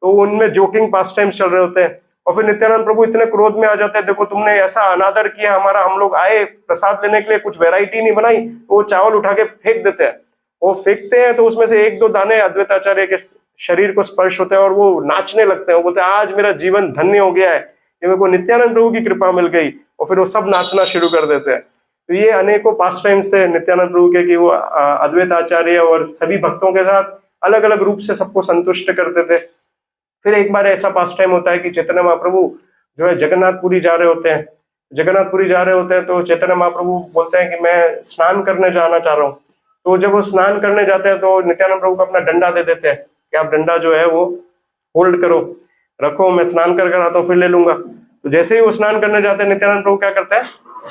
तो उनमें जोकिंग पास टाइम्स चल रहे होते हैं। और फिर नित्यानंद प्रभु इतने क्रोध में आ जाते हैं, देखो तुमने ऐसा अनादर किया हमारा, हम लोग आए प्रसाद लेने के लिए, कुछ वैरायटी नहीं बनाई। तो वो चावल उठा के फेंक देते हैं। वो फेंकते हैं तो उसमें से 1-2 दाने अद्वैत आचार्य के शरीर को स्पर्श होते हैं और वो नाचने लगते हैं। वो बोलते हैं आज मेरा जीवन धन्य हो गया है, कि मेरे को नित्यानंद प्रभु की कृपा मिल गई। और फिर वो सब नाचना शुरू कर देते हैं। तो ये अनेकों पास टाइम्स थे नित्यानंद प्रभु के, कि वो अद्वैत आचार्य और सभी भक्तों के साथ अलग अलग रूप से सबको संतुष्ट करते थे। फिर एक बार ऐसा पास टाइम होता है कि चैतन्य महाप्रभु जो है जगन्नाथपुरी जा रहे होते हैं। जगन्नाथपुरी जा रहे होते हैं तो चैतन्य महाप्रभु बोलते हैं कि मैं स्नान करने जाना चाह रहा हूँ। तो जब वो स्नान करने जाते हैं तो नित्यानंद प्रभु को अपना डंडा दे देते हैं कि आप डंडा जो है वो होल्ड करो, रखो, मैं स्नान कर आता हूँ फिर ले लूंगा। तो जैसे ही वो स्नान करने जाते हैं नित्यानंद प्रभु क्या करते हैं,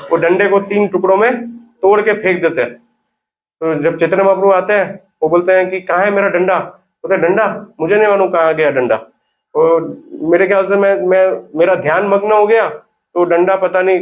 वो डंडे को 3 टुकड़ों में तोड़ के फेंक देते हैं। तो जब चैतन्य महाप्रभु आते हैं वो बोलते हैं कि कहाँ है मेरा डंडा। बोलते हैं डंडा मुझे नहीं मालूम कहाँ गया डंडा। तो मेरे ख्याल से मेरा ध्यान मग्न हो गया, तो डंडा पता नहीं,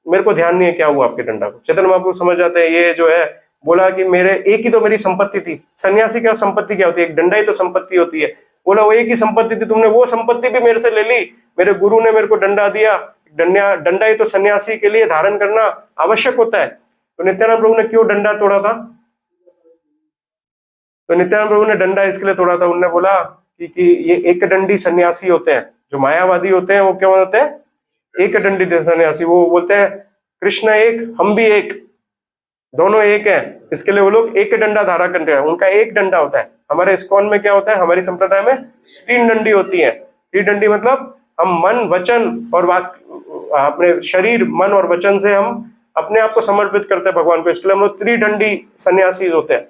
मेरे को ध्यान नहीं है क्या हुआ आपके डंडा को। चैतन्य महाप्रभु समझ जाते हैं ये जो है, बोला कि मेरे एक ही तो मेरी संपत्ति थी। सन्यासी का संपत्ति क्या होती है, एक डंडा ही तो संपत्ति होती है। बोला वो एक ही संपत्ति थी, तुमने वो संपत्ति भी मेरे से ले ली। मेरे गुरु ने मेरे को डंडा दिया, डंडा ही तो सन्यासी के लिए धारण करना आवश्यक होता है। तो नित्यानंद प्रभु ने क्यों डंडा तोड़ा था, तो नित्यानंद प्रभु ने डंडा इसके लिए तोड़ा था, उन्होंने बोला कि ये एक डंडी सन्यासी होते हैं, जो मायावादी होते हैं वो क्यों होते हैं, एक डंडी सन्यासी। वो बोलते हैं कृष्ण एक हम भी एक, दोनों एक हैं, इसके लिए वो लोग एक डंडा धारा करते हैं। उनका एक डंडा होता है। हमारे इस्कॉन में क्या होता है, हमारी संप्रदाय में 3 डंडी होती है। 3 डंडी मतलब हम मन वचन और अपने शरीर, मन और वचन से हम अपने आप को समर्पित करते हैं भगवान को, इसके लिए हम लोग 3 डंडी सन्यासी होते हैं।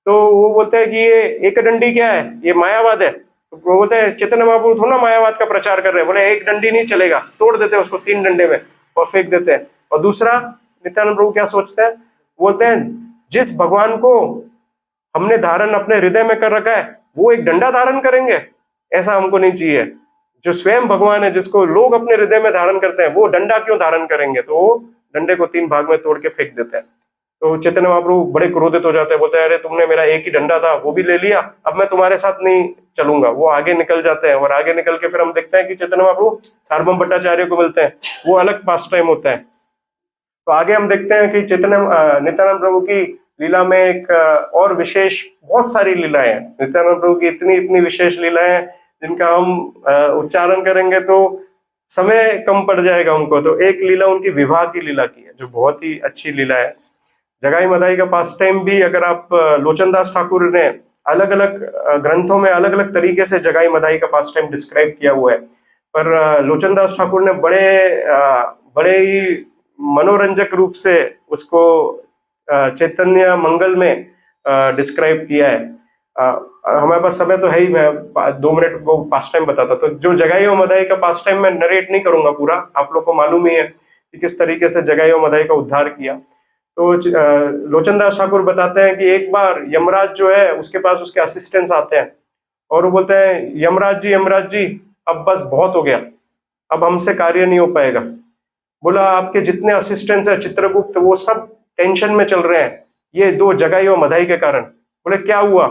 तो वो बोलते हैं कि ये एक डंडी क्या है, ये मायावाद है। तो वो बोलते हैं चैतन्य महाप्रभु थोड़ा मायावाद का प्रचार कर रहे हैं, बोले एक डंडी नहीं चलेगा, तोड़ देते हैं उसको 3 डंडे में और फेंक देते हैं। और दूसरा नित्यानंद प्रभु क्या सोचते हैं, बोलते हैं जिस भगवान को हमने धारण अपने हृदय में कर रखा है वो एक डंडा धारण करेंगे, ऐसा हमको नहीं चाहिए। जो स्वयं भगवान है, जिसको लोग अपने हृदय में धारण करते हैं, वो डंडा क्यों धारण करेंगे। तो वो डंडे को 3 भाग में तोड़ के फेंक देते हैं। तो चैतन्य महाप्रभु बड़े क्रोधित हो जाते हैं, बोलते हैं अरे तुमने मेरा एक ही डंडा था वो भी ले लिया, अब मैं तुम्हारे साथ नहीं चलूंगा। वो आगे निकल जाते हैं और आगे निकल के फिर हम देखते हैं कि चैतन्य महाप्रभु सार्वभौम भट्टाचार्य को मिलते हैं, वो अलग पास टाइम होता है। तो आगे हम देखते हैं कि नित्यानंद प्रभु की लीला में एक और विशेष, बहुत सारी लीलाएं हैं नित्यानंद प्रभु की, इतनी विशेष लीलाएं जिनका हम उच्चारण करेंगे तो समय कम पड़ जाएगा हमको। तो एक लीला उनकी विवाह की लीला की है, जो बहुत ही अच्छी लीला है, जगाई मदाई का पास टाइम भी अगर आप लोचनदास ठाकुर ने अलग अलग ग्रंथों में अलग अलग तरीके से जगाई मदाई का पास टाइम डिस्क्राइब किया हुआ है, पर लोचनदास ठाकुर ने बड़े ही मनोरंजक रूप से उसको चैतन्य मंगल में डिस्क्राइब किया है। हमारे पास समय तो है ही, मैं 2 मिनट वो पास टाइम बताता। तो जो जगाई और मदाई का पास टाइम मैं नरेट नहीं करूंगा पूरा, आप लोग को मालूम ही है कि किस तरीके से जगाई और मदाई का उद्धार किया। तो लोचनदास ठाकुर बताते हैं कि एक बार यमराज जो है उसके पास उसके असिस्टेंट्स आते हैं और वो बोलते हैं, यमराज जी अब बस बहुत हो गया, अब हमसे कार्य नहीं हो पाएगा। बोला आपके जितने असिस्टेंट्स हैं चित्रगुप्त वो सब टेंशन में चल रहे हैं, ये 2 जगाई और मदाई के कारण। बोले क्या हुआ?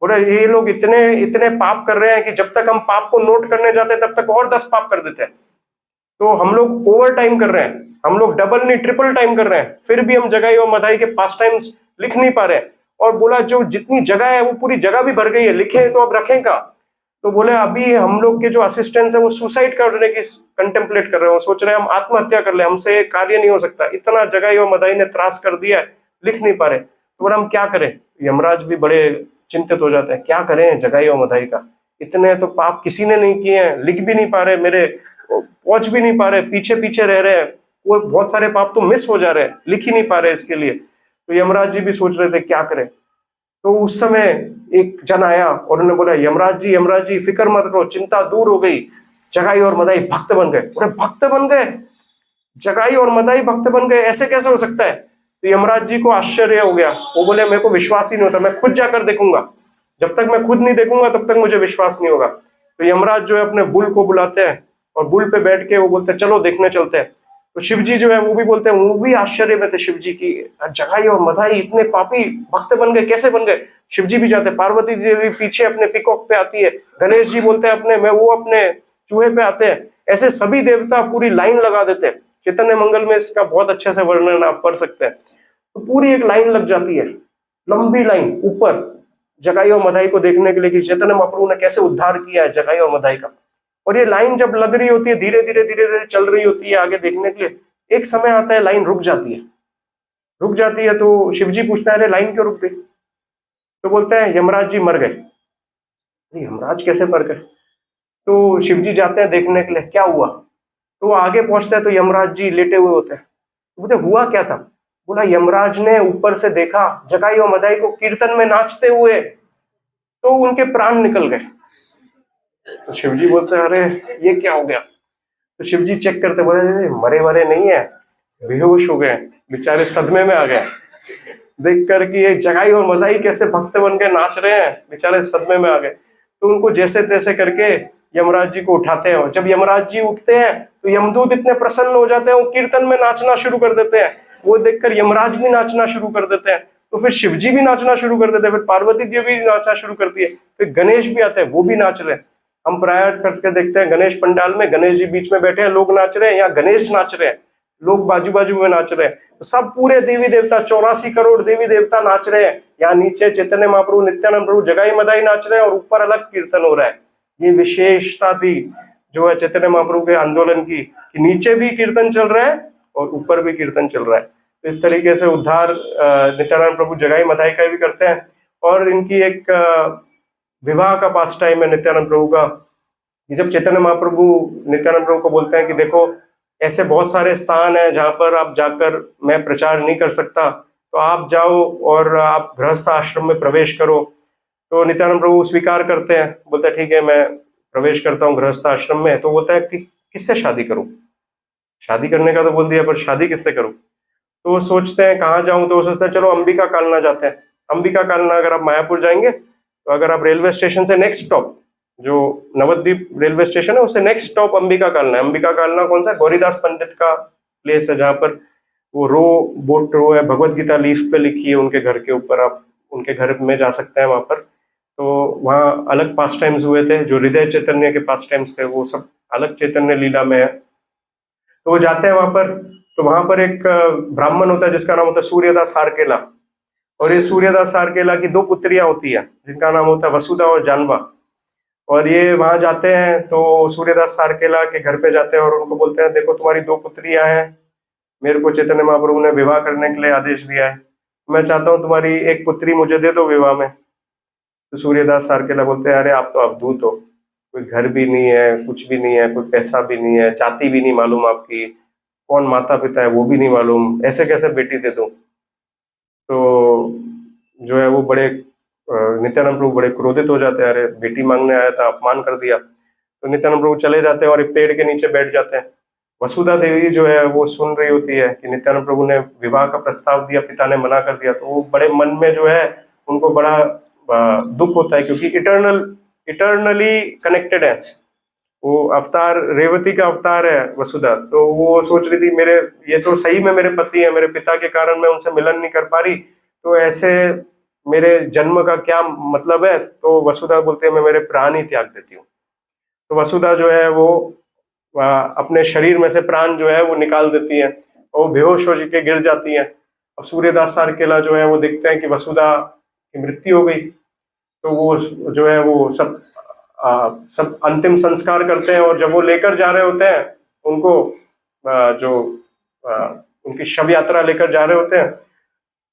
बोले ये लोग इतने इतने पाप कर रहे हैं कि जब तक हम पाप को नोट करने जाते हैं तब तक और 10 पाप कर देते हैं। तो हम लोग ओवर टाइम कर रहे हैं, हम लोग डबल नहीं ट्रिपल टाइम कर रहे हैं, फिर भी हम जगाई और मदाई के पास टाइम्स लिख नहीं पा रहे। और बोला जो जितनी जगह है वो पूरी जगह भी भर गई है, लिखे तो अब रखें कहाँ? तो बोले अभी हम लोग के जो असिस्टेंट्स है वो सुसाइड करने की कंटेम्पलेट कर रहे हो, सोच रहे हैं हम आत्महत्या कर ले, हमसे कार्य नहीं हो सकता, इतना जगाई और मदाई ने त्रास कर दिया है, लिख नहीं पा रहे। तो बोला हम क्या करें? यमराज भी बड़े चिंतित हो जाते हैं, क्या करें जगाई और मदाई का, इतने तो पाप किसी ने नहीं किए हैं, लिख भी नहीं पा रहे, मेरे पहुंच भी नहीं पा रहे, पीछे पीछे रह रहे हैं, वो बहुत सारे पाप तो मिस हो जा रहे हैं, लिख ही नहीं पा रहे इसके लिए। तो यमराज जी भी सोच रहे थे क्या करें। तो उस समय एक जन आया और उन्होंने बोला, यमराज जी फिक्र मत करो, चिंता दूर हो गई, जगाई और मदाई भक्त बन गए। बोले भक्त बन गए? जगाई और मदाई भक्त बन गए, ऐसे कैसे हो सकता है? तो यमराज जी को आश्चर्य हो गया, वो बोले मेरे को विश्वास ही नहीं होता, मैं खुद जाकर देखूंगा, जब तक मैं खुद नहीं देखूंगा तब तक मुझे विश्वास नहीं होगा। तो यमराज जो है अपने बुल को बुलाते हैं और बुल पे बैठ के वो बोलते हैं चलो देखने चलते हैं। तो शिव जी जो है वो भी बोलते हैं, वो भी आश्चर्य में थे शिव जी की, जगाई और मदाई इतने पापी भक्त बन गए, कैसे बन गए? शिव जी भी जाते, पार्वती जी भी पीछे अपने पिकॉक पे आती है, गणेश जी बोलते हैं अपने में वो अपने चूहे पे आते हैं, ऐसे सभी देवता पूरी लाइन लगा देते हैं। चैतन्य मंगल में इसका बहुत अच्छे से वर्णन आप पढ़ सकते हैं। तो पूरी एक लाइन लग जाती है, लंबी लाइन ऊपर, जगाई और मदाई को देखने के लिए कि चैतन्य महाप्रभु ने कैसे उद्धार किया है जगाई और मदाई का। और ये लाइन जब लग रही होती है, धीरे धीरे चल रही होती है आगे देखने के लिए, एक समय आता है लाइन रुक जाती है। तो शिवजी पूछता है अरे लाइन क्यों रुक गई? तो बोलते हैं यमराज जी मर गए। यमराज कैसे मर गए? तो शिवजी जाते हैं देखने के लिए क्या हुआ। तो वो आगे पहुंचते हैं तो यमराज जी लेटे हुए होते हैं। तो बोलते हुआ क्या था? बोला यमराज ने ऊपर से देखा जगाई और मदाई को कीर्तन में नाचते हुए, तो उनके प्राण निकल गए। तो शिवजी बोलते हैं अरे ये क्या हो गया? तो शिवजी चेक करते, बोले मरे वरे नहीं है, बेहोश हो गए, बेचारे सदमे में आ गए देख कर कि ये जगाई और मदाई कैसे भक्त बन के नाच रहे हैं, बेचारे सदमे में आ गए। तो उनको जैसे तैसे करके यमराज जी को उठाते हैं, और जब यमराज जी उठते हैं तो यमदूत इतने प्रसन्न हो जाते हैं, वो कीर्तन में नाचना शुरू कर देते हैं। वो देखकर यमराज भी नाचना शुरू कर देते हैं, तो फिर शिवजी भी नाचना शुरू कर देते हैं, फिर पार्वती जी भी नाचना शुरू करती है, फिर गणेश भी आते हैं, वो भी नाच रहे हैं। हम प्राय करके देखते हैं गणेश पंडाल में गणेश जी बीच में बैठे हैं, लोग नाच रहे हैं, या गणेश नाच रहे हैं, लोग बाजू बाजू में नाच रहे हैं, तो सब पूरे देवी देवता 84 करोड़ देवी देवता नाच रहे हैं। यहाँ नीचे चैतन्य महाप्रभु नित्यानंद प्रभु जगाई मदाई नाच रहे हैं और ऊपर अलग कीर्तन हो रहा है। ये विशेषता थी जो है चैतन्य महाप्रभु के आंदोलन की, कि नीचे भी कीर्तन चल रहा है और ऊपर भी कीर्तन चल रहा है। तो इस तरीके से उद्धार नित्यानंद प्रभु जगाई मदाई का भी करते हैं। और इनकी एक विवाह का पास टाइम है नित्यानंद प्रभु का। जब चैतन्य महाप्रभु नित्यानंद प्रभु को बोलते हैं कि देखो ऐसे बहुत सारे स्थान हैं जहाँ पर आप जाकर मैं प्रचार नहीं कर सकता, तो आप जाओ और आप गृहस्थ आश्रम में प्रवेश करो। तो नित्यानंद प्रभु स्वीकार करते हैं, बोलते हैं ठीक है मैं प्रवेश करता हूँ गृहस्थ आश्रम में। तो बोलता है कि किससे शादी करूँ? शादी करने का तो बोल दिया, पर शादी किससे करूँ? तो वो सोचते हैं कहाँ जाऊँ, तो वो सोचते हैं चलो अंबिका कालना जाते हैं। अंबिका कालना अगर आप मायापुर जाएंगे तो अगर आप रेलवे स्टेशन से नेक्स्ट स्टॉप, जो नवद्वीप रेलवे स्टेशन है उससे नेक्स्ट स्टॉप अंबिका कालना है। अंबिका कालना कौन सा? गौरीदास पंडित का प्लेस है, जहाँ पर वो बोट रो है, भगवत गीता लीफ पे लिखी है उनके घर के ऊपर, आप उनके घर में जा सकते हैं वहां पर। तो वहाँ अलग पास टाइम्स हुए थे, जो हृदय चैतन्य के पास टाइम्स थे वो सब अलग चैतन्य लीला में है। तो वो जाते हैं वहां पर, तो वहां पर एक ब्राह्मण होता है जिसका नाम होता है सूर्यदास सारकेला। और ये सूर्यदास सारकेला की 2 पुत्रियां होती है जिनका नाम होता है वसुधा और जानवा। और ये वहां जाते हैं तो सूर्यदास सारकेला के घर पे जाते हैं और उनको बोलते हैं देखो तुम्हारी 2 पुत्रियां हैं, मेरे को चैतन्य महाप्रभु ने विवाह करने के लिए आदेश दिया है। मैं चाहता हूँ तुम्हारी एक पुत्री मुझे दे दो विवाह में। तो सूर्यदास सारकेला बोलते हैं, अरे आप तो अवधूत हो, कोई घर भी नहीं है, कुछ भी नहीं है, कोई पैसा भी नहीं है, जाति भी नहीं मालूम आपकी, कौन माता पिता है वो भी नहीं मालूम, ऐसे कैसे बेटी दे दूं। तो जो है वो बड़े नित्यानंद प्रभु बड़े क्रोधित हो जाते हैं, अरे बेटी मांगने आया था, अपमान कर दिया। तो नित्यानंद प्रभु चले जाते हैं और एक पेड़ के नीचे बैठ जाते हैं। वसुधा देवी जो है वो सुन रही होती है कि नित्यानंद प्रभु ने विवाह का प्रस्ताव दिया, पिता ने मना कर दिया। तो वो बड़े मन में जो है उनको बड़ा दुख होता है, क्योंकि इटर्नली कनेक्टेड है। वो अवतार रेवती का अवतार है वसुधा। तो वो सोच रही थी, मेरे ये तो सही में मेरे पति है, मेरे पिता के कारण मैं उनसे मिलन नहीं कर पा रही, तो ऐसे मेरे जन्म का क्या मतलब है। तो वसुधा बोलती है, मैं मेरे प्राण ही त्याग देती हूँ। तो वसुधा जो है वो अपने शरीर में से प्राण जो है वो निकाल देती है और वो बेहोश हो के गिर जाती है। अब सूर्यदास सारकेला जो है वो देखते हैं कि वसुधा की मृत्यु हो गई। तो वो जो है वो सब अंतिम संस्कार करते हैं, और जब वो लेकर जा रहे होते हैं उनको उनकी शव यात्रा लेकर जा रहे होते हैं,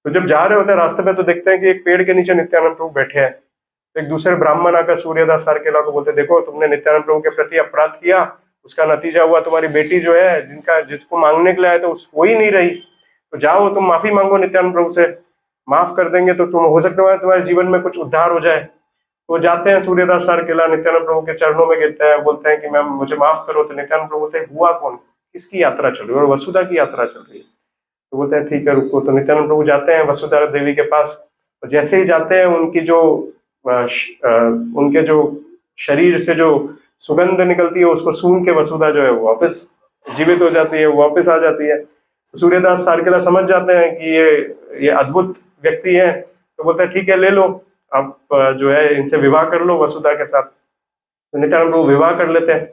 तो जब जा रहे होते हैं रास्ते में तो देखते हैं कि एक पेड़ के नीचे नित्यानंद प्रभु बैठे हैं। तो एक दूसरे ब्राह्मण आकर सूर्यदास सारकेला को बोलते, देखो तुमने नित्यानंद प्रभु के प्रति अपराध किया, उसका नतीजा हुआ तुम्हारी बेटी जो है जिसको मांगने के लिए आए तो वो ही नहीं रही। तो जाओ तुम माफी मांगो नित्यानंद प्रभु से, माफ कर देंगे तो तुम हो सकता है तुम्हारे जीवन में कुछ उद्धार हो जाए। तो जाते हैं सूर्यदास सारकेला, नित्यानंद प्रभु के चरणों में गिरते हैं, बोलते हैं कि मैम मुझे माफ करो। तो नित्यानंद प्रभु बोलते हैं, हुआ कौन, किसकी यात्रा चल रही है? और वसुधा की यात्रा चल रही है। तो बोलते हैं ठीक है रुको। तो नित्यानंद प्रभु जाते हैं वसुधा देवी के पास, और जैसे ही जाते हैं उनके जो शरीर से जो सुगंध निकलती है उसको सूंघ के वसुधा जो है वो वापस जीवित हो जाती है, वो वापस आ जाती है। तो सूर्यदास सारकेला समझ जाते हैं कि ये अद्भुत व्यक्ति है। तो बोलते हैं ठीक है ले लो, आप जो है इनसे विवाह कर लो वसुधा के साथ। तो नित्यानंद प्रभु विवाह कर लेते हैं।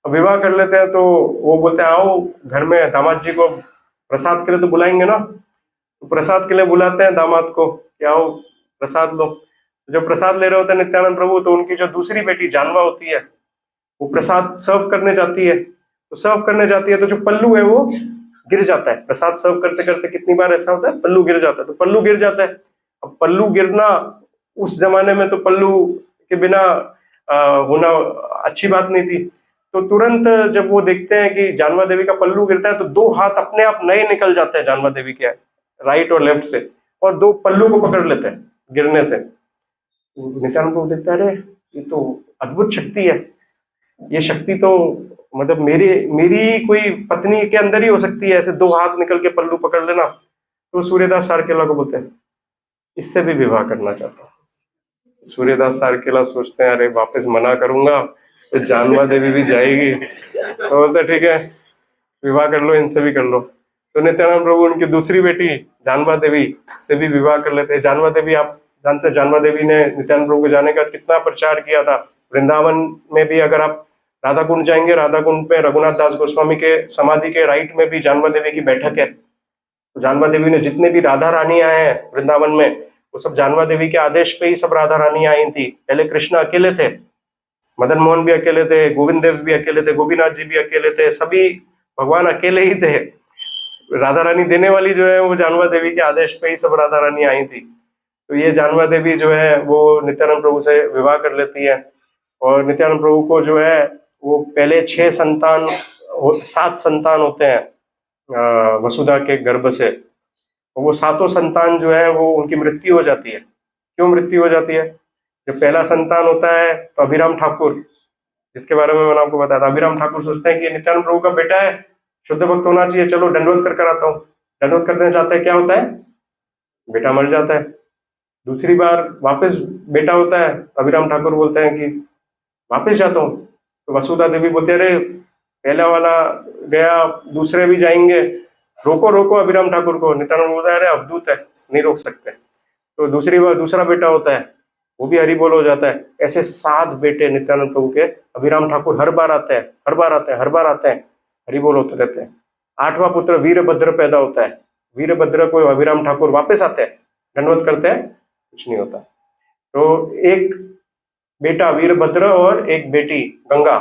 अब विवाह कर लेते हैं तो वो बोलते हैं, आओ घर में दामाद जी को प्रसाद के लिए तो बुलाएंगे ना। तो प्रसाद के लिए बुलाते हैं दामाद को कि आओ प्रसाद लो। जब प्रसाद ले रहे होते हैं नित्यानंद प्रभु, तो उनकी जो दूसरी बेटी जानवा होती है वो प्रसाद सर्व करने जाती है। तो सर्व करने जाती है तो जो पल्लू है वो गिर जाता है। प्रसाद सर्व करते करते कितनी बार ऐसा होता है, पल्लू गिर जाता है। तो पल्लू गिर जाता है। अब पल्लू गिरना उस जमाने में तो पल्लू के बिना होना अच्छी बात नहीं थी। तो तुरंत जब वो देखते हैं कि जानवा देवी का पल्लू गिरता है, तो दो हाथ अपने आप नए निकल जाते हैं जानवा देवी के, राइट और लेफ्ट से, और दो पल्लू को पकड़ लेते हैं गिरने से। नित्यानंद को देखता है, अरे ये तो अद्भुत शक्ति है, ये शक्ति तो मतलब मेरी कोई पत्नी के अंदर ही हो सकती है, ऐसे दो हाथ निकल के पल्लू पकड़ लेना। तो सूर्यदास सारकेला को बोलते हैं, इससे भी विवाह करना चाहता हूँ। सूर्यदास सारकेला सोचते हैं, अरे वापस मना करूंगा तो जानवा देवी भी जाएगी। तो बोलते ठीक है विवाह कर लो, इनसे भी कर लो। तो नित्यानंद प्रभु उनकी दूसरी बेटी जानवा देवी से भी विवाह कर लेते हैं। जानवा देवी, आप जानते हैं जानवा देवी ने नित्यानंद प्रभु को जाने का कितना प्रचार किया था। वृंदावन में भी अगर आप राधा कुंड जाएंगे, राधा कुंड पे रघुनाथ दास गोस्वामी के समाधि के राइट में भी जानवा देवी की बैठक है। तो जानवा देवी ने जितने भी राधा रानी आए हैं वृंदावन में, वो सब जानवा देवी के आदेश पे ही सब राधा रानी आई थी। पहले कृष्ण अकेले थे, मदन मोहन भी अकेले थे, गोविंद देव भी अकेले थे, गोपीनाथ जी भी अकेले थे, सभी भगवान अकेले ही थे। राधा रानी देने वाली जो है वो जानवा देवी के आदेश पे ही सब राधा रानी आई थी। तो ये जानवा देवी जो है वो नित्यानंद प्रभु से विवाह कर लेती है। और नित्यानंद प्रभु को जो है वो पहले 7 संतान होते हैं वसुधा के गर्भ से। वो 7 संतान जो है वो उनकी मृत्यु हो जाती है। क्यों मृत्यु हो जाती है? जब पहला संतान होता है तो अभिराम ठाकुर, जिसके बारे में मैंने आपको बताया था, अभिराम ठाकुर सोचते हैं कि नित्यानंद प्रभु का बेटा है, शुद्ध भक्त होना चाहिए, चलो दंडवत कर आता हूँ। दंडवत करने जाते हैं, क्या होता है, बेटा मर जाता है। दूसरी बार वापस बेटा होता है, अभिराम ठाकुर बोलते हैं कि वापस जाता हूँ। तो वसुधा देवी बोलते हैं, अरे पहला वाला गया, दूसरे भी जाएंगे, रोको रोको अभिराम ठाकुर को। नित्यानंद बोलता है, अरे अवधूत है, नहीं रोक सकते। तो दूसरी बार दूसरा बेटा होता है, वो भी हरि बोल हो जाता है। ऐसे 7 बेटे नित्यानंद प्रभु के। अभिराम ठाकुर हर बार आते हैं, हर बार आते हैं, हर बार आते हैं, हरि बोल होते रहते हैं। 8वां पुत्र वीरभद्र पैदा होता है। वीरभद्र को अभिराम ठाकुर वापस आते हैं, दंडवत करते हैं, कुछ नहीं होता। तो एक बेटा वीरभद्र और एक बेटी गंगा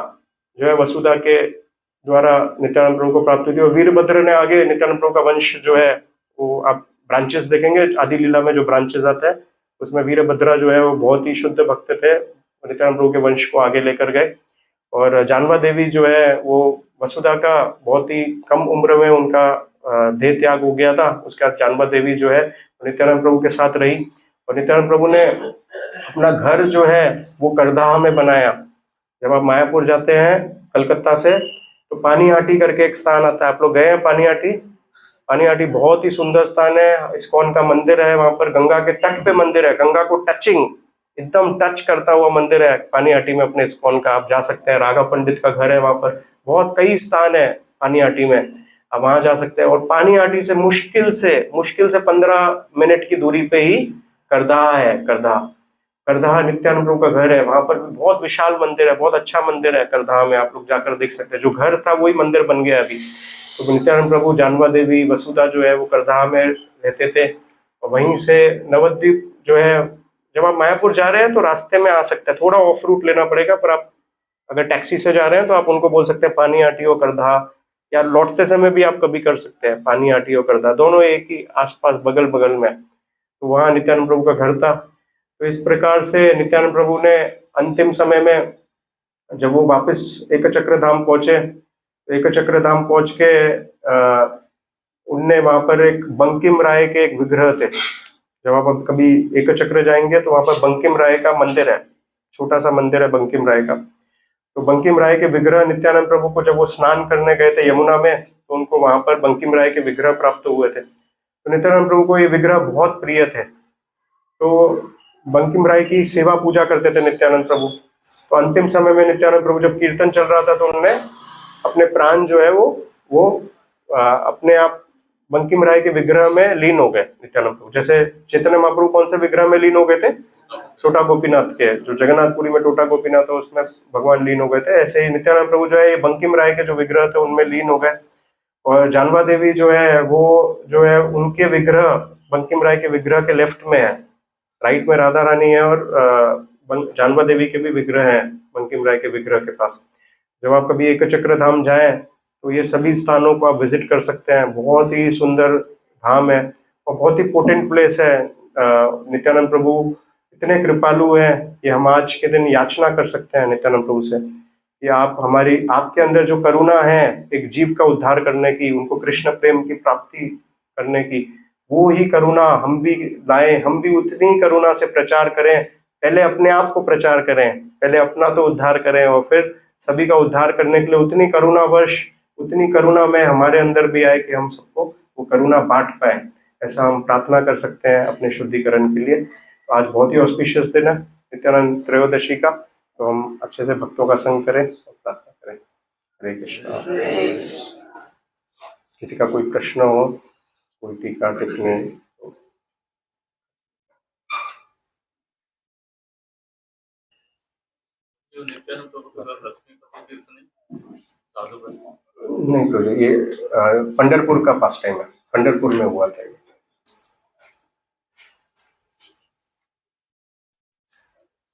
जो है वसुधा के द्वारा नित्यानंद प्रभु को प्राप्त हुई थी। और वीरभद्र ने आगे नित्यानंद प्रभु का वंश जो है वो आप ब्रांचेस देखेंगे आदि लीला में, जो ब्रांचेस आते हैं उसमें वीरभद्रा जो है वो बहुत ही शुद्ध भक्त थे, नित्यानंद प्रभु के वंश को आगे लेकर गए। और जानवा देवी जो है वो वसुधा का बहुत ही कम उम्र में उनका देह त्याग हो गया था। उसके बाद जानवा देवी जो है नित्यानंद प्रभु के साथ रही, और नित्यानंद प्रभु ने अपना घर जो है वो करदाहा में बनाया। जब आप मायापुर जाते हैं कलकत्ता से तो पानीहाटी करके एक स्थान आता है, आप लोग गए हैं पानीहाटी? पानीहाटी बहुत ही सुंदर स्थान है, इस्कॉन का मंदिर है, वहां पर गंगा के तट पे मंदिर है, गंगा को टचिंग एकदम टच करता हुआ मंदिर है पानीहाटी में अपने इस्कॉन का। आप जा सकते हैं, राघव पंडित का घर है वहां पर, बहुत कई स्थान है पानीहाटी में, आप वहां जा सकते हैं। और पानीहाटी से मुश्किल से 15 मिनट की दूरी पे ही करदाहा है। करदाहा नित्यानंद प्रभु का घर है, वहां पर भी बहुत विशाल मंदिर है, बहुत अच्छा मंदिर है करदाहा में, आप लोग जाकर देख सकते हैं। जो घर था वही मंदिर बन गया अभी। तो नित्यानंद प्रभु, जानवा देवी, वसुधा जो है वो करदाहा में रहते थे। और वहीं से नवद्वीप जो है, जब आप मायापुर जा रहे हैं तो रास्ते में आ सकते हैं, थोड़ा ऑफ रूट लेना पड़ेगा, पर आप अगर टैक्सी से जा रहे हैं तो आप उनको बोल सकते हैं पानीहाटी और करदाहा, या लौटते समय भी आप कभी कर सकते हैं पानीहाटी और करदाहा, दोनों एक ही आसपास बगल बगल में। तो वहाँ नित्यानंद प्रभु का घर था। तो इस प्रकार से नित्यानंद प्रभु ने अंतिम समय में जब वो वापस एक चक्र धाम पहुंचे, एक चक्र धाम पहुंच के उनने वहां पर एक बंकिम राय के एक विग्रह थे। जब आप कभी एक चक्र जाएंगे तो वहां पर बंकिम राय का मंदिर है, छोटा सा मंदिर है बंकिम राय का। तो बंकिम राय के विग्रह नित्यानंद प्रभु को, जब वो स्नान करने गए थे यमुना में, तो उनको वहां पर बंकिम राय के विग्रह प्राप्त हुए थे। तो नित्यानंद प्रभु को ये विग्रह बहुत प्रिय थे, तो बंकिम राय की सेवा पूजा करते थे नित्यानंद प्रभु। तो अंतिम समय में नित्यानंद प्रभु जब कीर्तन चल रहा था तो उन्होंने अपने प्राण जो है वो अपने आप बंकिम राय के विग्रह में लीन हो गए नित्यानंद प्रभु। जैसे चैतन्य महाप्रभु कौन से विग्रह में लीन हो गए थे? टोटा गोपीनाथ के, जो जगन्नाथपुरी में टोटा गोपीनाथ है उसमें भगवान लीन हो गए थे। ऐसे ही नित्यानंद प्रभु जो है ये बंकिम राय के जो विग्रह थे उनमें लीन हो गए। और जानवा देवी जो है वो जो है उनके विग्रह बंकिम राय के विग्रह के लेफ्ट में है, राइट में राधा रानी है, और जानवा देवी के भी विग्रह हैं बंकिम राय के विग्रह के पास। जब आप कभी एक चक्र धाम जाएं तो ये सभी स्थानों को आप विजिट कर सकते हैं, बहुत ही सुंदर धाम है और बहुत ही पोटेंट प्लेस है। नित्यानंद प्रभु इतने कृपालु हैं कि हम आज के दिन याचना कर सकते हैं नित्यानंद प्रभु से कि आप आपके अंदर जो करुणा है एक जीव का उद्धार करने की, उनको कृष्ण प्रेम की प्राप्ति करने की, वो ही करुणा हम भी लाएं, हम भी उतनी ही करुणा से प्रचार करें। पहले अपने आप को प्रचार करें, पहले अपना तो उद्धार करें और फिर सभी का उद्धार करने के लिए उतनी करुणा में हमारे अंदर भी आए कि हम सबको वो करुणा बांट पाए। ऐसा हम प्रार्थना कर सकते हैं अपने शुद्धिकरण के लिए। तो आज बहुत ही ऑस्पिशियस दिन है नित्यानंद त्रयोदशी का, तो हम अच्छे से भक्तों का संग करें और प्रार्थना करें। हरे कृष्णा। किसी का कोई प्रश्न हो, कोई टीका टिप्पणी? नहीं तो ये पंढरपुर का पास टाइम है, पंढरपुर में हुआ था।